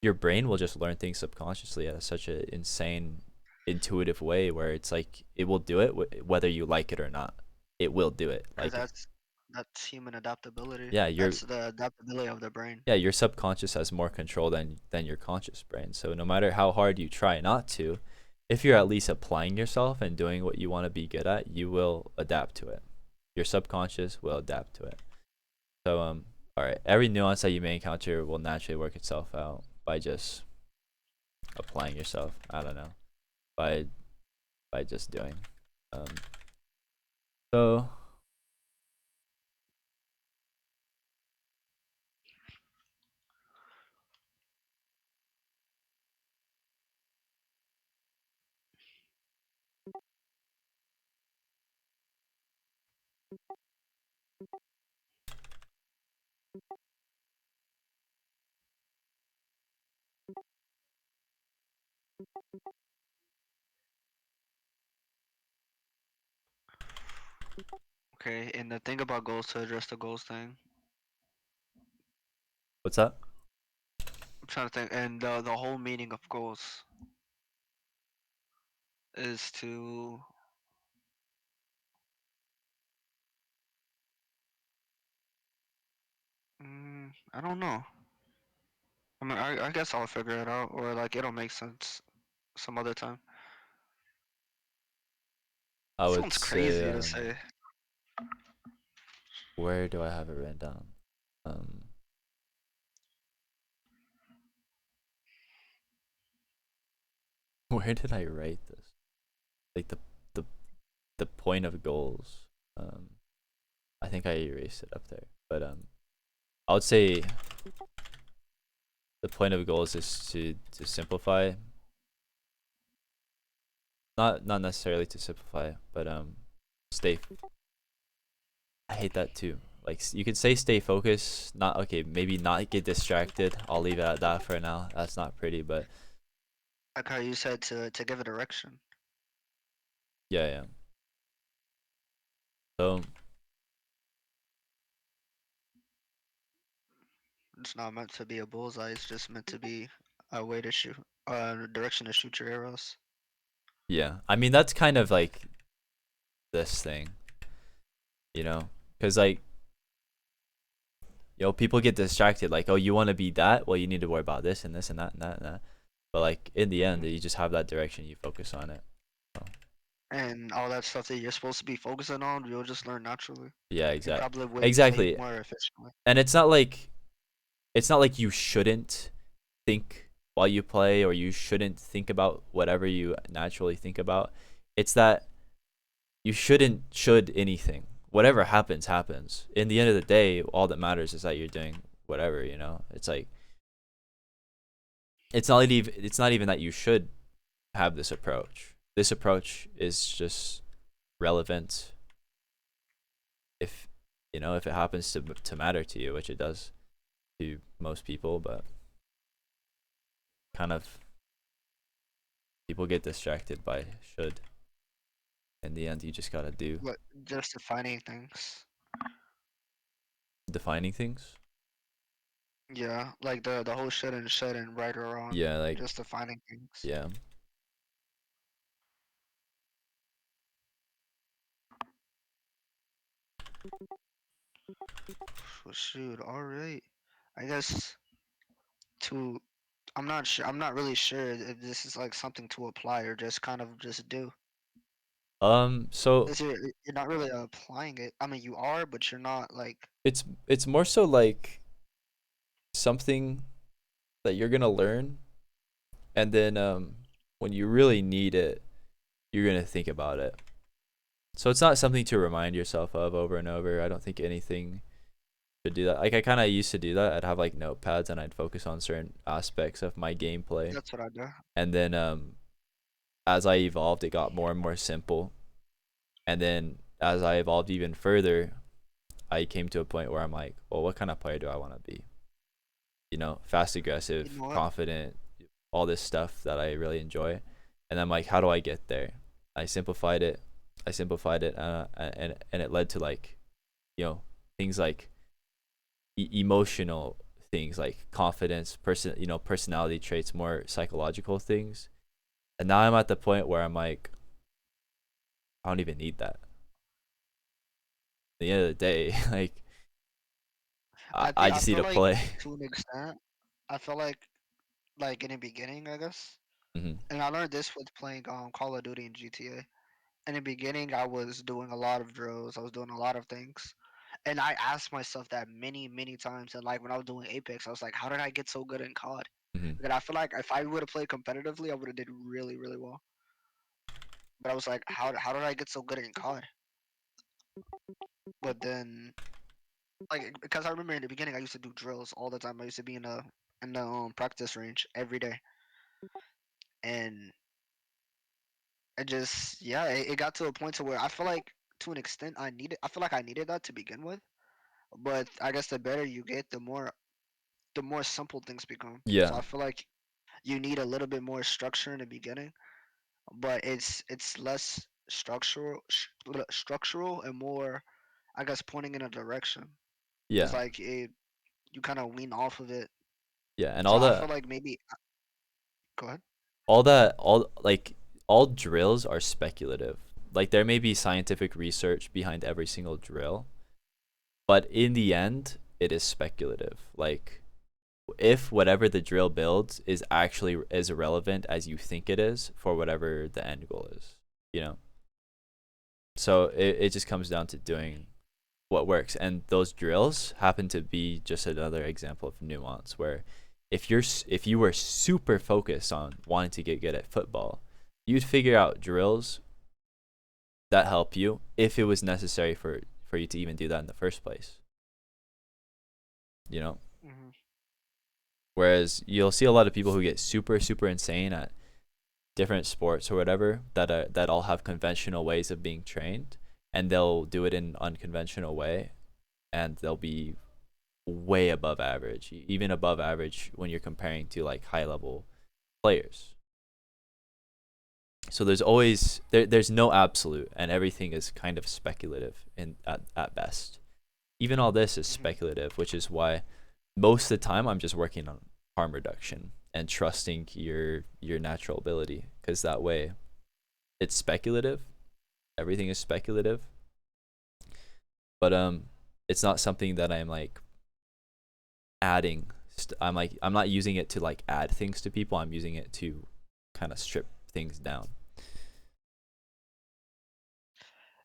your brain will just learn things subconsciously at such an insane intuitive way where it's like it will do it whether you like it or not. It will do it. Because Like that's human adaptability. yeah, you're That's the adaptability of the brain. yeah, your subconscious has more control than your conscious brain. So no matter how hard you try not to, if you're at least applying yourself and doing what you want to be good at, you will adapt to it. Your subconscious will adapt to it. So all right, every nuance that you may encounter will naturally work itself out by just applying yourself. I don't know. By just doing. Um so Okay, and the thing about goals to address the goals thing, what's that? I'm trying to think, and the whole meaning of goals is to I don't know. I mean, I guess I'll figure it out, or like it'll make sense some other time. I would Sounds say crazy to say. where do I have it written down? Um where did I write this? Like the the point of goals. Um, I think I erased it up there, but I would say the point of goals is to simplify, not necessarily to simplify, but stay. I hate that too. Like you could say stay focused, not okay. Maybe not get distracted. I'll leave it at that for now. That's not pretty, but Like how you said to give a direction. yeah, yeah. So It's not meant to be a bullseye. It's just meant to be a way to shoot, a direction to shoot your arrows. yeah, I mean that's kind of like this thing, because like people get distracted like, oh, you want to be that, well, you need to worry about this and this and that and that and that. But like in the end, Mhm. you just have that direction, you focus on it. So, And all that stuff that you're supposed to be focusing on, you'll just learn naturally. yeah, You probably would play exactly. more efficiently. And it's not like you shouldn't think while you play, or you shouldn't think about whatever you naturally think about. It's that you shouldn't should anything. Whatever happens, happens. In the end of the day, all that matters is that you're doing whatever, you know? It's like it's not even that you should have this approach. This approach is just relevant if if it happens to matter to you, which it does to most people, but kind of people get distracted by should. In the end, you just gotta do But just defining things. defining things. Yeah, like the whole should and right or wrong. Yeah, like Just defining things. yeah. Well, shoot, all right. I guess to I'm not sure. I'm not really sure if this is like something to apply or just kind of just do. So Is you're not really applying it. I mean, you are, but you're not like. it's more so like something that you're gonna learn, and then when you really need it, you're gonna think about it. So it's not something to remind yourself of over and over. I don't think anything should do that. Like I kind of used to do that. I'd have like notepads and I'd focus on certain aspects of my gameplay, That's what I do. and then as I evolved, it got more and more simple. And then as I evolved even further, I came to a point where I'm like, well, what kind of player do I want to be? Fast, You aggressive, know what? confident, all this stuff that I really enjoy. And I'm like, how do I get there? I simplified it. And it led to like, things like emotional things like confidence, personality traits, more psychological things. And now I'm at the point where I'm like, I don't even need that. At the end of the day, like I I just need feel to like play. to an extent, I feel like in the beginning, I guess, Hmm. and I learned this with playing Call of Duty and GTA. In the beginning, I was doing a lot of drills. I was doing a lot of things, and I asked myself that many times. And like when I was doing Apex, I was like, how did I get so good in COD? Hmm. And I feel like if I would have played competitively, I would have did really well. But I was like, how did I get so good in COD? But then like because I remember in the beginning I used to do drills all the time. I used to be in the practice range every day, and it just yeah, it got to a point to where I feel like to an extent I feel like I needed that to begin with. But I guess the better you get, the more simple things become. So Yeah, I feel like you need a little bit more structure in the beginning, but it's less structural and more I guess pointing in a direction because yeah, like you kind of lean off of it. yeah, and So I feel like maybe go ahead. all like all drills are speculative. Like there may be scientific research behind every single drill, but in the end, it is speculative. Like if whatever the drill builds is actually as relevant as you think it is for whatever the end goal is, you know. So it just comes down to doing what works, and those drills happen to be just another example of nuance where if you were super focused on wanting to get good at football, you'd figure out drills that help you if it was necessary for you to even do that in the first place, you know. Hmm. Whereas you'll see a lot of people who get super insane at different sports or whatever that all have conventional ways of being trained, and they'll do it in an unconventional way, and they'll be way above average, even above average when you're comparing to like high level players. So there's no absolute, and everything is kind of speculative at best. Even all this is Hmm. speculative, which is why most of the time I'm just working on harm reduction and trusting your natural ability, because that way it's speculative. Everything is speculative, but it's not something that I'm like adding I'm like I'm not using it to like add things to people. I'm using it to kind of strip things down.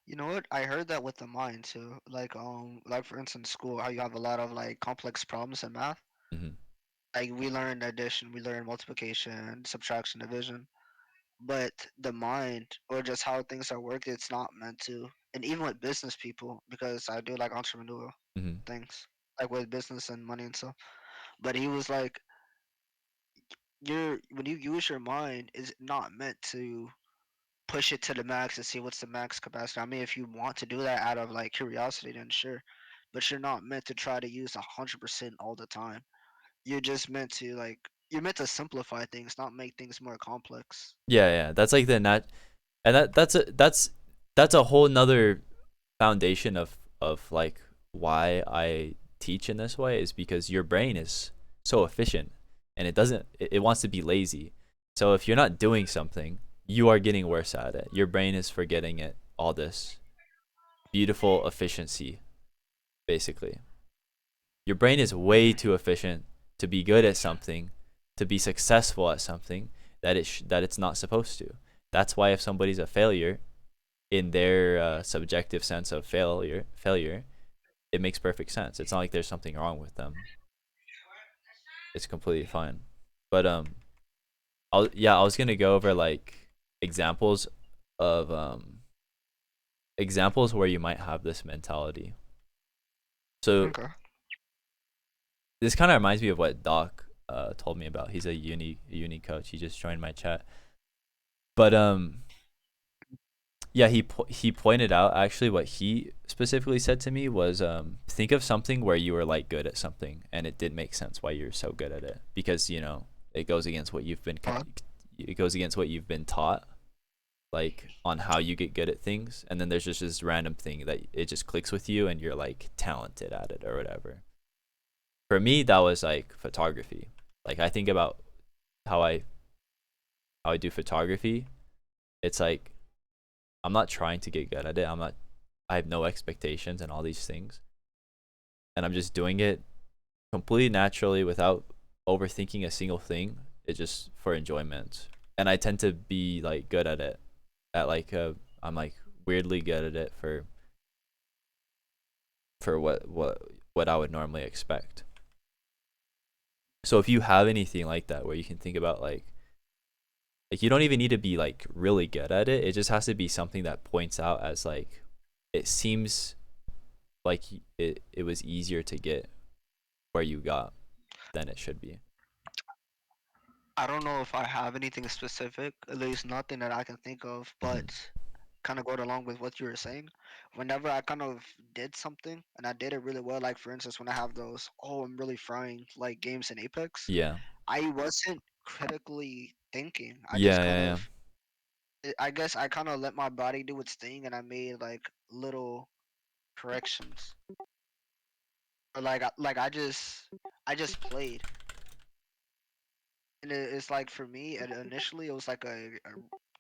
You know what? I heard that with the mind too. Like for instance, school, how you have a lot of like complex problems in math. Hmm. Like we learned addition, we learned multiplication, subtraction, division. But the mind or just how things are worked, it's not meant to. And even with business people, because I do like entrepreneurial Hmm. things, like with business and money and stuff. But he was like, when you use your mind, is not meant to push it to the max and see what's the max capacity. I mean, if you want to do that out of like curiosity, then sure. But you're not meant to try to use 100% all the time. You're just meant to you're meant to simplify things, not make things more complex. Yeah, yeah. That's like the nat, and that's a whole nother foundation of like why I teach in this way is because your brain is so efficient and it wants to be lazy. So if you're not doing something, you are getting worse at it. Your brain is forgetting it all this beautiful efficiency basically. Your brain is way too efficient to be good at something, to be successful at something that it's not supposed to. That's why if somebody's a failure in their subjective sense of failure, it makes perfect sense. It's not like there's something wrong with them. It's completely fine. But I was gonna go over like examples of examples where you might have this mentality. So Okay. this kind of reminds me of what Doc told me about. He's a uni coach. He just joined my chat. But yeah, he pointed out actually what he specifically said to me was think of something where you were like good at something and it did make sense why you're so good at it because it goes against what you've been Uh, it goes against what you've been taught like on how you get good at things, and then there's just this random thing that it just clicks with you and you're like talented at it or whatever. For me that was like photography. Like I think about how I do photography. It's like I'm not trying to get good at it. I have no expectations and all these things. And I'm just doing it completely naturally without overthinking a single thing. It's just for enjoyment. And I tend to be like good at it. At like I'm like weirdly good at it for what I would normally expect. So if you have anything like that where you can think about like you don't even need to be like really good at it. It just has to be something that points out as like it seems like it was easier to get where you got than it should be. I don't know if I have anything specific, at least nothing that I can think of, Hmm. but kind of going along with what you were saying. Whenever I kind of did something and I did it really well, like for instance, when I have those, oh, I'm really frying like games in Apex, Yeah. I wasn't critically thinking. I just Yeah, kind yeah, yeah. of, I guess I kind of let my body do its thing and I made like little corrections. Or I just played. And it's like for me, initially it was like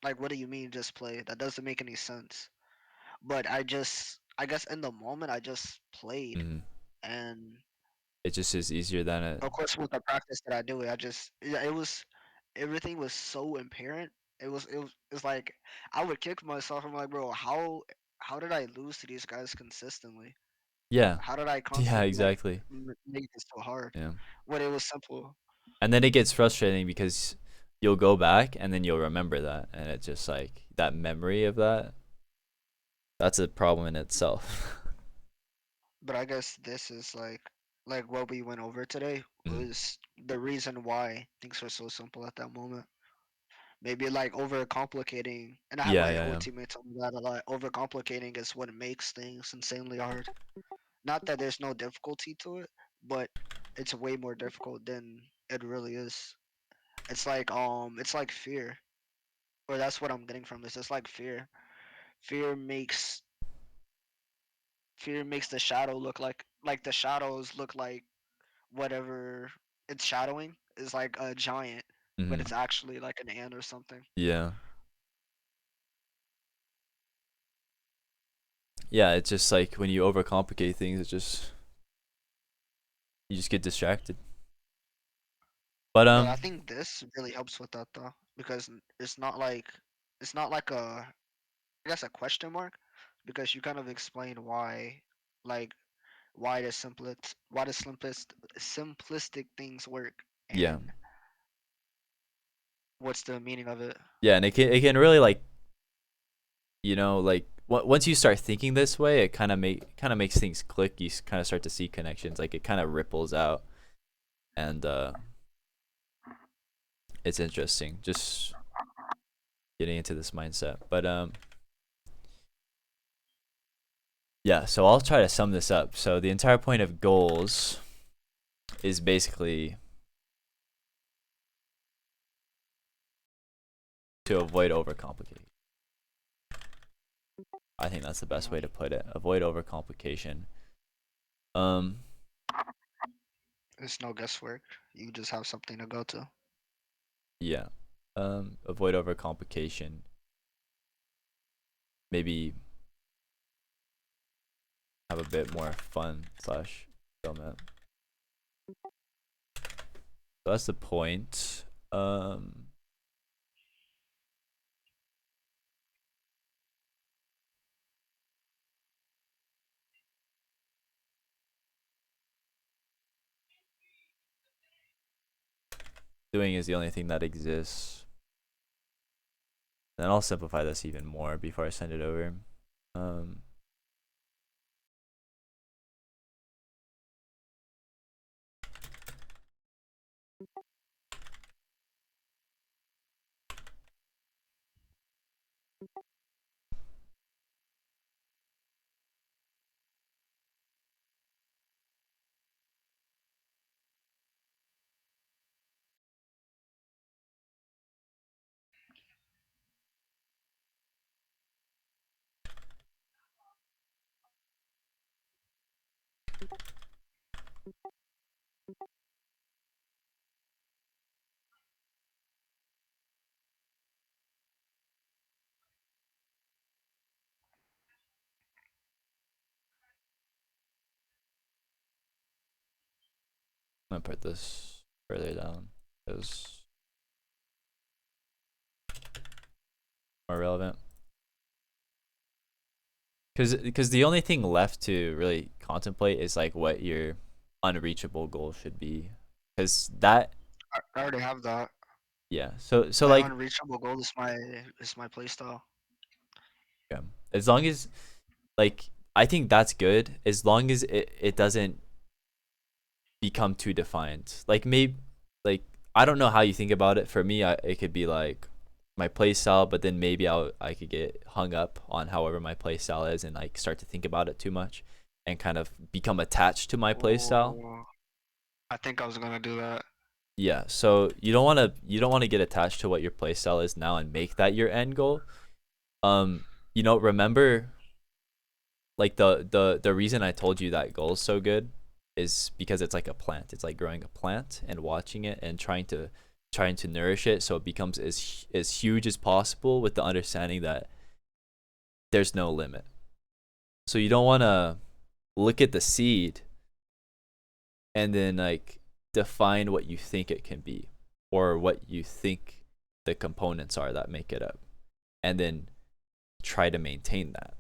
like, what do you mean just play? That doesn't make any sense. But I guess in the moment, I just played. Hmm. And It just is easier than it. of course, with the practice that I do, yeah, it was, everything was so apparent. It's like, I would kick myself. I'm like, bro, how did I lose to these guys consistently? Yeah. How did I Yeah, constantly exactly. make this so hard? Yeah. When it was simple. And then it gets frustrating because you'll go back and then you'll remember that and it's just like that memory of that. That's a problem in itself. But I guess this is like what we went over today Mhm. was the reason why things were so simple at that moment. Maybe like overcomplicating, and I have Yeah, my yeah, old yeah. teammate tell me that a lot. Overcomplicating is what makes things insanely hard. Not that there's no difficulty to it, but it's way more difficult than it really is. It's like fear, or that's what I'm getting from this. It's like fear. Fear makes fear makes the shadow look like the shadows look like whatever it's shadowing is like a giant, but Hmm. it's actually like an ant or something. Yeah. Yeah, it's just like when you overcomplicate things, you just get distracted. But But I think this really helps with that though, because it's not like I guess a question mark, because you kind of explain why, like why the simplest simplistic things work yeah, and what's the meaning of it. yeah, and it can really like, like once you start thinking this way, it kind of makes things click. You kind of start to see connections. Like it kind of ripples out, and it's interesting. Just getting into this mindset. But yeah. So I'll try to sum this up. So the entire point of goals is basically to avoid overcomplicating. I think that's the best Yeah. way to put it. Avoid overcomplication. Um, It's no guesswork. You just have something to go to. yeah. Avoid overcomplication. Maybe have a bit more fun slash fulfillment. So that's the point. Doing is the only thing that exists. And I'll simplify this even more before I send it over. Um, I'm gonna put this further down because more relevant. Because the only thing left to really contemplate is like what your unreachable goal should be. Because that, I already have that. yeah. So My like, unreachable goal is my playstyle. yeah, as long as like I think that's good as long as it doesn't become too defined. Like maybe like I don't know how you think about it. For me, it could be like my play style, but then maybe I could get hung up on however my play style is and like start to think about it too much and kind of become attached to my play style. Oh, I think I was gonna do that. Yeah, so you don't want to get attached to what your play style is now and make that your end goal. Um, remember like the reason I told you that goal is so good is because it's like a plant. It's like growing a plant and watching it and trying to nourish it so it becomes as huge as possible with the understanding that there's no limit. So you don't want to look at the seed and then like define what you think it can be or what you think the components are that make it up and then try to maintain that.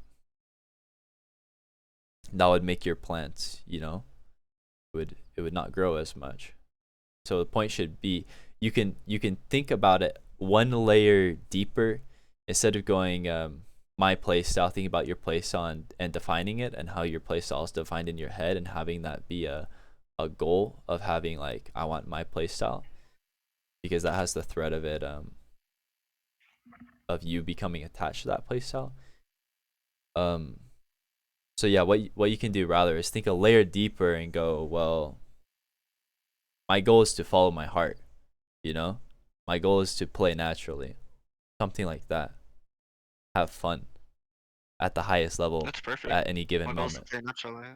That would make your plant, it would not grow as much. So the point should be you can think about it one layer deeper instead of going my play style, thinking about your play style and defining it and how your play style is defined in your head and having that be a goal of having like I want my play style because that has the threat of it of you becoming attached to that play style. Um so yeah, what you can do rather is think a layer deeper and go, well, my goal is to follow my heart, you know? My goal is to play naturally. Something like that. Have fun at the highest level That's perfect. at any given My goal is to moment. play naturally.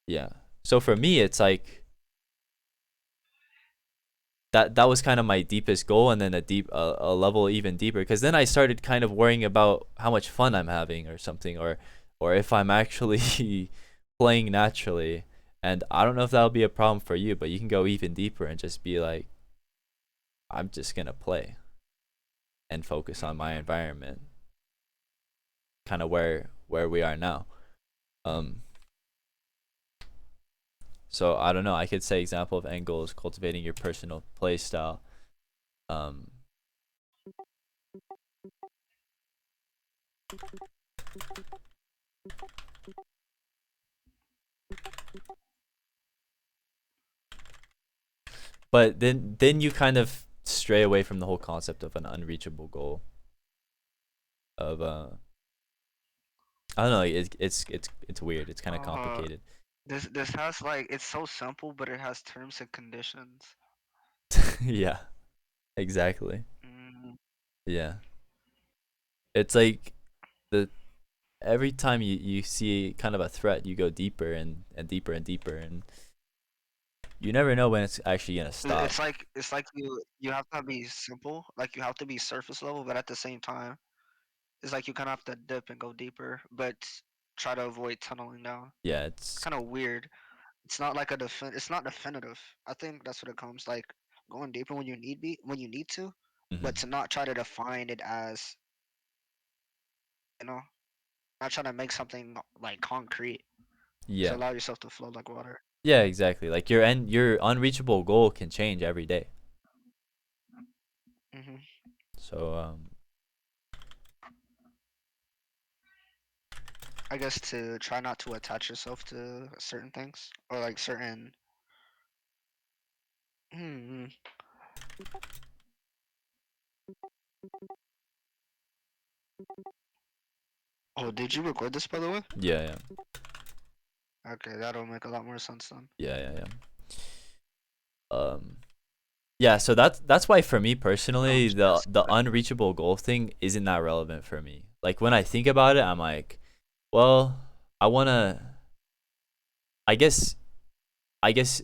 Yeah. So for me it's like that was kind of my deepest goal and then a level even deeper because then I started kind of worrying about how much fun I'm having or something or if I'm actually playing naturally and I don't know if that'll be a problem for you but you can go even deeper and just be like I'm just gonna play and focus on my Mm-hmm. environment, kind of where we are now. Um, so I don't know. I could say example of end goal is cultivating your personal play style. Um, but then you kind of stray away from the whole concept of an unreachable goal. Of I don't know. It's weird. It's kind of Uh, complicated. this has like it's so simple, but it has terms and conditions. Yeah, exactly. Mm, Yeah, it's like the every time you see kind of a threat, you go deeper and deeper and deeper, and you never know when it's actually gonna stop. it's like you have to be simple, like you have to be surface level, but at the same time, it's like you kind of have to dip and go deeper, but try to avoid tunneling down. Yeah, It's it's kind of weird. It's not like it's not definitive. I think that's what it comes like going deeper when you need to, but mhm. to not try to define it as, you know, not trying to make something like concrete. To Yeah, allow yourself to flow like water. yeah, exactly. Like your unreachable goal can change every day. Hmm. So I guess to try not to attach yourself to certain things or like certain. Hmm. Oh, did you record this by the way? yeah, yeah, Okay, that'll make a lot more sense then. yeah, yeah, yeah. Um, yeah. So that's why for me No, I'm personally, just the unreachable goal thing isn't that relevant for me. Like when I think about it, I'm like, well, I wanna. I guess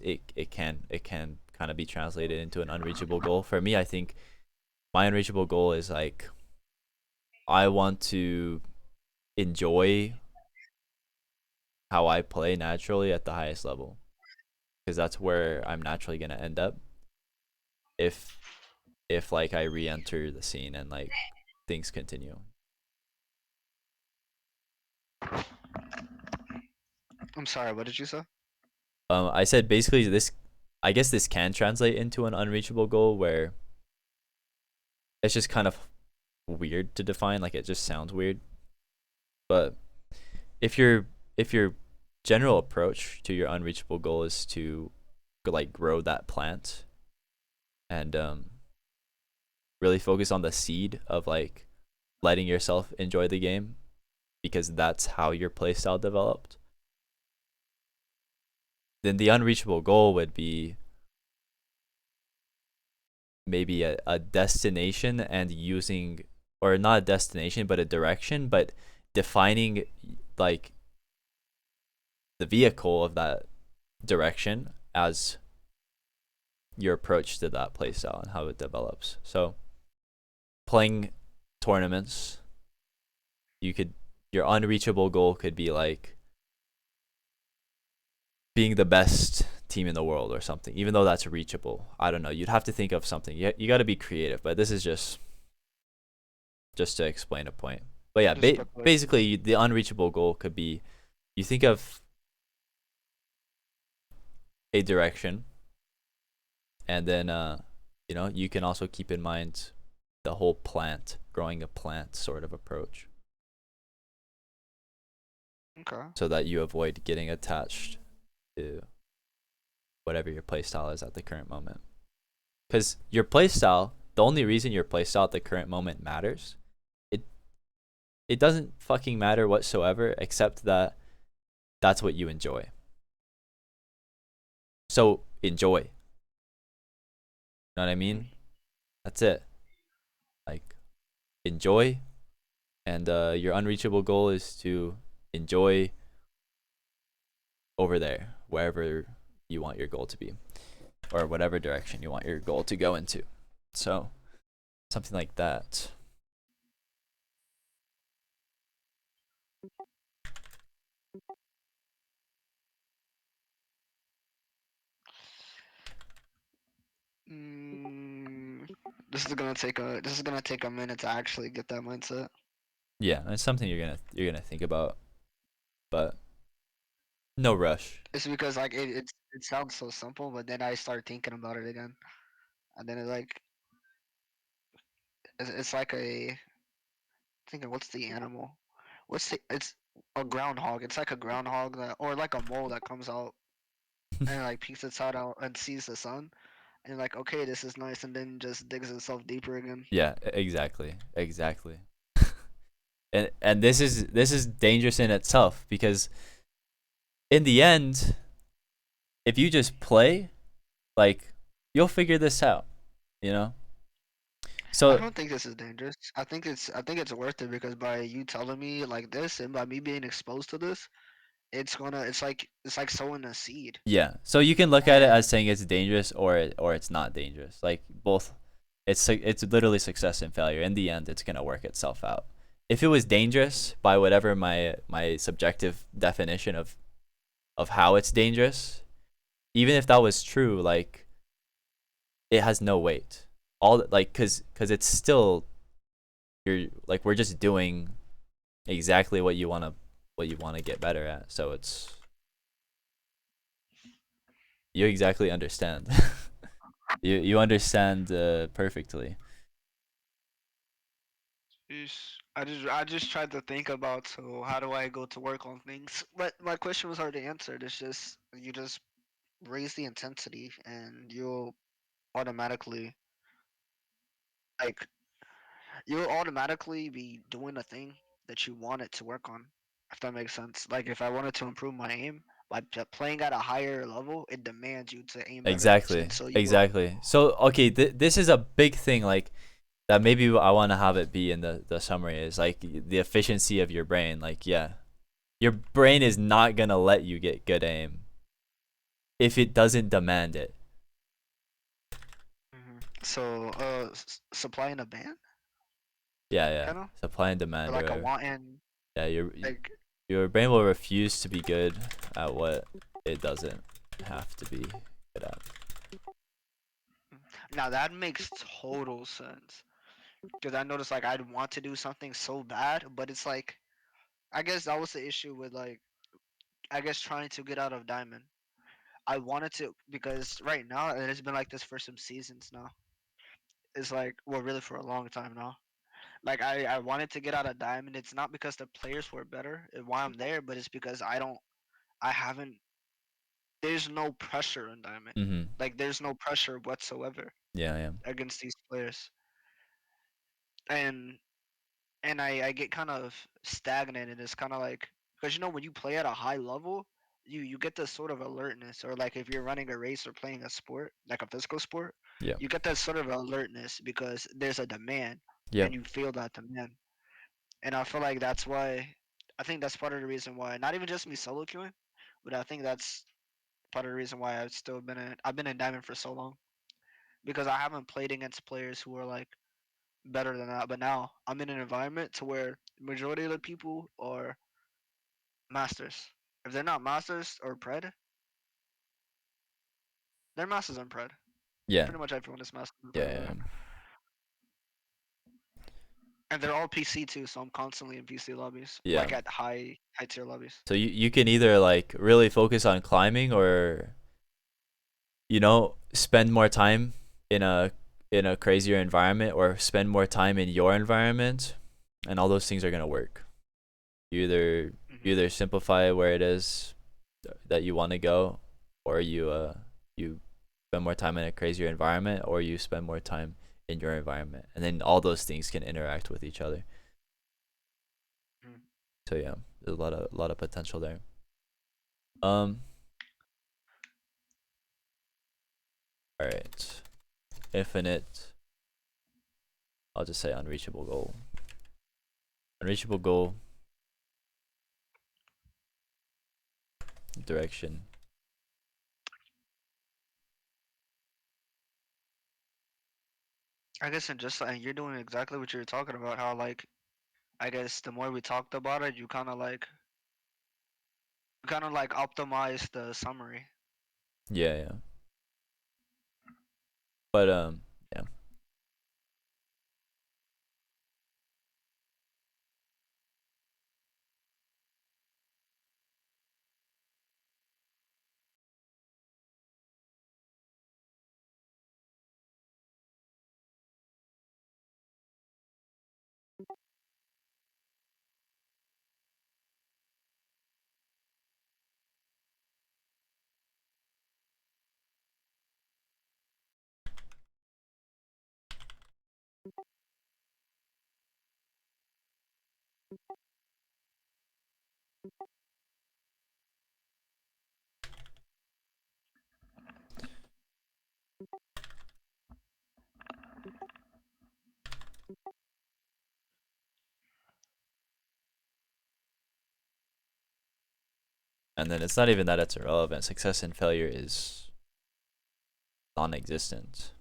it can kind of be translated into an unreachable goal. For me, I think my unreachable goal is like I want to enjoy how I play naturally at the highest level because that's where I'm naturally gonna end up if like I re-enter the scene and like things continue. I'm sorry. What did you say? I said basically this. I guess this can translate into an unreachable goal where it's just kind of weird to define. Like it just sounds weird, but if your general approach to your unreachable goal is to like grow that plant and really focus on the seed of like letting yourself enjoy the game because that's how your playstyle developed, then the unreachable goal would be maybe a destination and using, or not a destination but a direction, but defining like the vehicle of that direction as your approach to that playstyle and how it develops. So playing tournaments, you could your unreachable goal could be like being the best team in the world or something. Even though that's reachable, I don't know. You'd have to think of something. You got to be creative. But this is just to explain a point. But yeah, Just speculation. basically the unreachable goal could be you think of a direction, and then you can also keep in mind the whole plant, growing a plant sort of approach, Okay. so that you avoid getting attached to whatever your playstyle is at the current moment. Because your playstyle, the only reason your playstyle at the current moment matters, it it doesn't fucking matter whatsoever, except that that's what you enjoy. So enjoy. You know what I mean? Mm. That's it. Like enjoy, and your unreachable goal is to enjoy over there, wherever you want your goal to be, or whatever direction you want your goal to go into. So something like that. Mm. this is gonna take a minute to actually get that mindset. Yeah, it's something you're gonna think about, but no rush. It's because like it sounds so simple, but then I start thinking about it again, and then it's like a thinking what's the animal? What's the it's a groundhog. It's like a groundhog that or like a mole that comes out and like peeks its head out and sees the sun and like okay this is nice and then just digs itself deeper again. Yeah, exactly, exactly. And this is dangerous in itself because in the end, if you just play, like you'll figure this out, you know. I So don't think this is dangerous. I think it's worth it because by you telling me like this and by me being exposed to this, it's like sowing a seed. yeah, so you can look at it as And saying it's dangerous or it's not dangerous. Like both, it's literally success and failure. In the end, it's gonna work itself out. If it was dangerous by whatever my subjective definition of how it's dangerous, even if that was true, like it has no weight. All like cause it's still you're like we're just doing exactly what you wanna get better at. So it's you exactly understand. You understand perfectly. I just tried to think about so how do I go to work on things. But my question was already answered. It's just you just raise the intensity and you'll automatically like you'll automatically be doing the thing that you want it to work on. If that makes sense. Like if I wanted to improve my aim by playing at a higher level, it demands you to aim better. Exactly. And so you will. Exactly. So okay, this is a big thing like that maybe I want to have it be in the summary is like the efficiency of your brain. Like yeah, your brain is not going to let you get good aim if it doesn't demand it. So supply and demand, Yeah, yeah. kind of, Supply and or demand like a or want and yeah, like. your brain will refuse to be good at what it doesn't have to be good at. Now that makes total sense because I noticed like I'd want to do something so bad, but it's like I guess that was the issue with like I guess trying to get out of diamond. I wanted to because right now and it's been like this for some seasons now. It's like well really for a long time now. Like I wanted to get out of diamond. It's not because the players were better and why I'm there, but it's because I haven't there's no pressure in diamond. Mhm. Like there's no pressure whatsoever Yeah, yeah. against these players. And I get kind of stagnant and it's kind of like because you know when you play at a high level you get this sort of alertness or like if you're running a race or playing a sport like a physical sport Yeah. you get that sort of alertness because there's a demand Yeah. and you feel that demand and I feel like that's why I think that's part of the reason why not even just me solo queuing but I think that's part of the reason why I've been in diamond for so long because I haven't played against players who are like better than that. But now I'm in an environment to where majority of the people are masters. If they're not masters or pred, they're masters and pred. Yeah. Pretty much everyone is masters and Yeah, pred yeah. there. And they're all PC too, so I'm constantly in PC lobbies, Yeah. like at high tier lobbies. So you can either like really focus on climbing or spend more time in a crazier environment or spend more time in your environment and all those things are going to work. You either you Hmm. either simplify where it is that you want to go or you spend more time in a crazier environment or you spend more time in your environment and then all those things can interact with each other. So yeah, there's a lot of potential there. Um all right. Infinite, I'll just say unreachable goal. Unreachable goal direction. I guess and just and you're doing exactly what you were talking about. How like I guess the more we talked about it, you kind of like optimize the summary. Yeah, yeah. But yeah. And then it's not even that it's irrelevant. Success and failure is non-existent.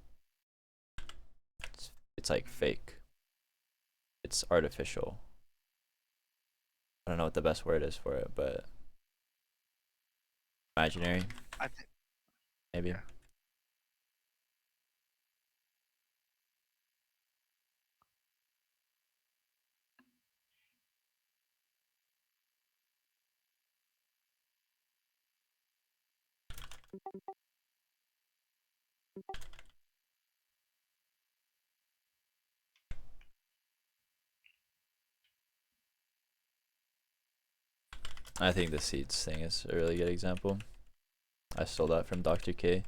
It's like fake. It's artificial. I don't know what the best word is for it, but imaginary, I think maybe. yeah. I think the seeds thing is a really good example. I stole that from Dr. K.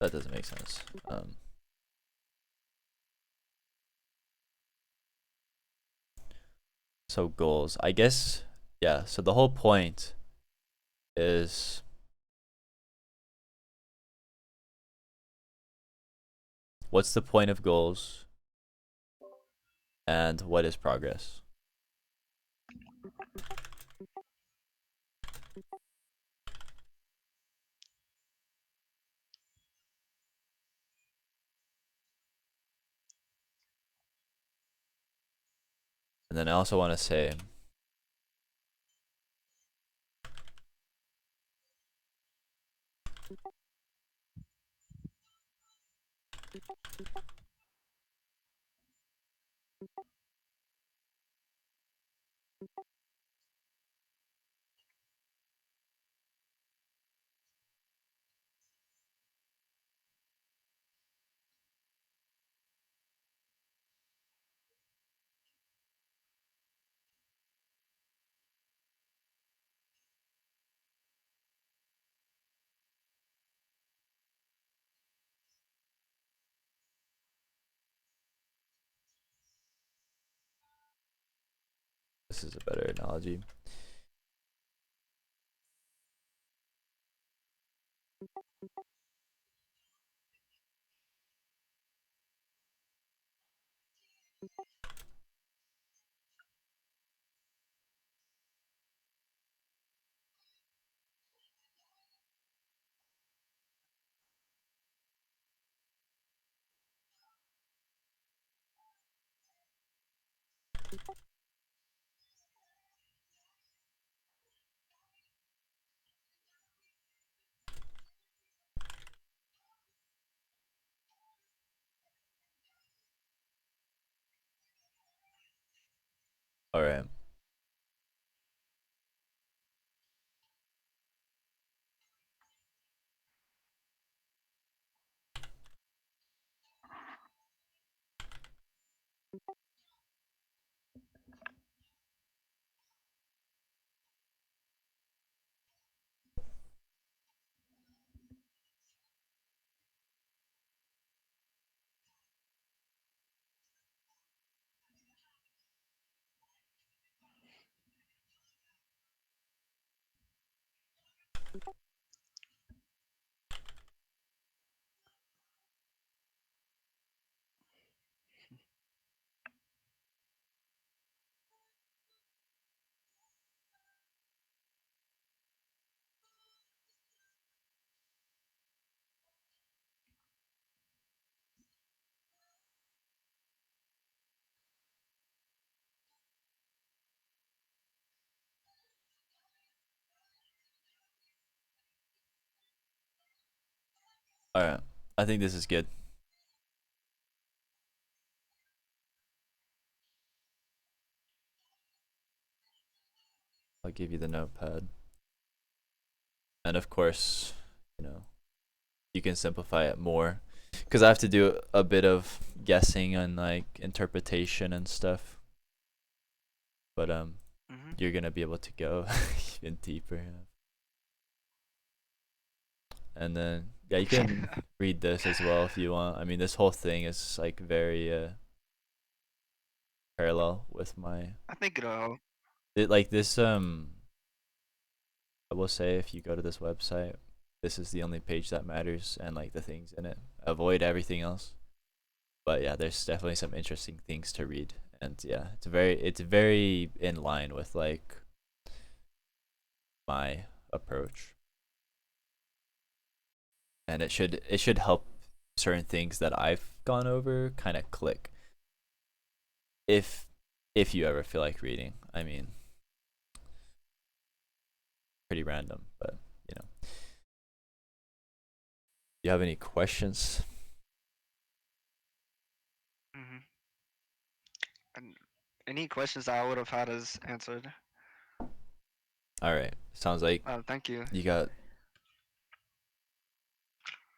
That doesn't make sense. So goals, I guess. Yeah. So the whole point is, what's the point of goals, and what is progress? And then I also want to say, this is a better analogy. All right. All right. I think this is good. I'll give you the notepad. And of course, you know, you can simplify it more. Because I have to do a bit of guessing and like interpretation and stuff. But Mhm. you're gonna be able to go even deeper. Yeah. And then yeah, you can read this as well if you want. I mean, this whole thing is like very parallel with my I think it'll. like this I will say if you go to this website, this is the only page that matters and like the things in it. Avoid everything else. But yeah, there's definitely some interesting things to read. And yeah, it's very in line with like my approach. And it should help certain things that I've gone over kind of click if if you ever feel like reading. I mean, pretty random, but you know. Do you have any questions? Mhm. And any questions I would have had is answered. All right. Sounds like Thank you. you got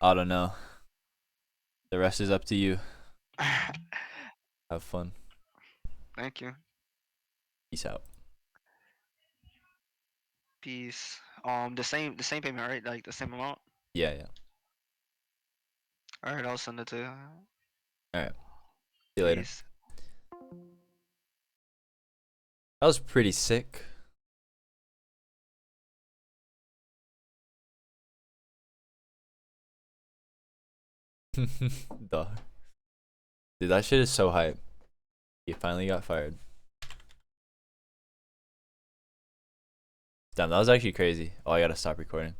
I don't know. The rest is up to you. Have fun. Thank you. Peace out. Peace. The same payment, right? Like the same amount. Yeah, yeah. All right, I'll send it to you. All right. See you later. Peace. That was pretty sick. Duh. Dude, that shit is so hype. He finally got fired. Damn, that was actually crazy. Oh, I gotta stop recording.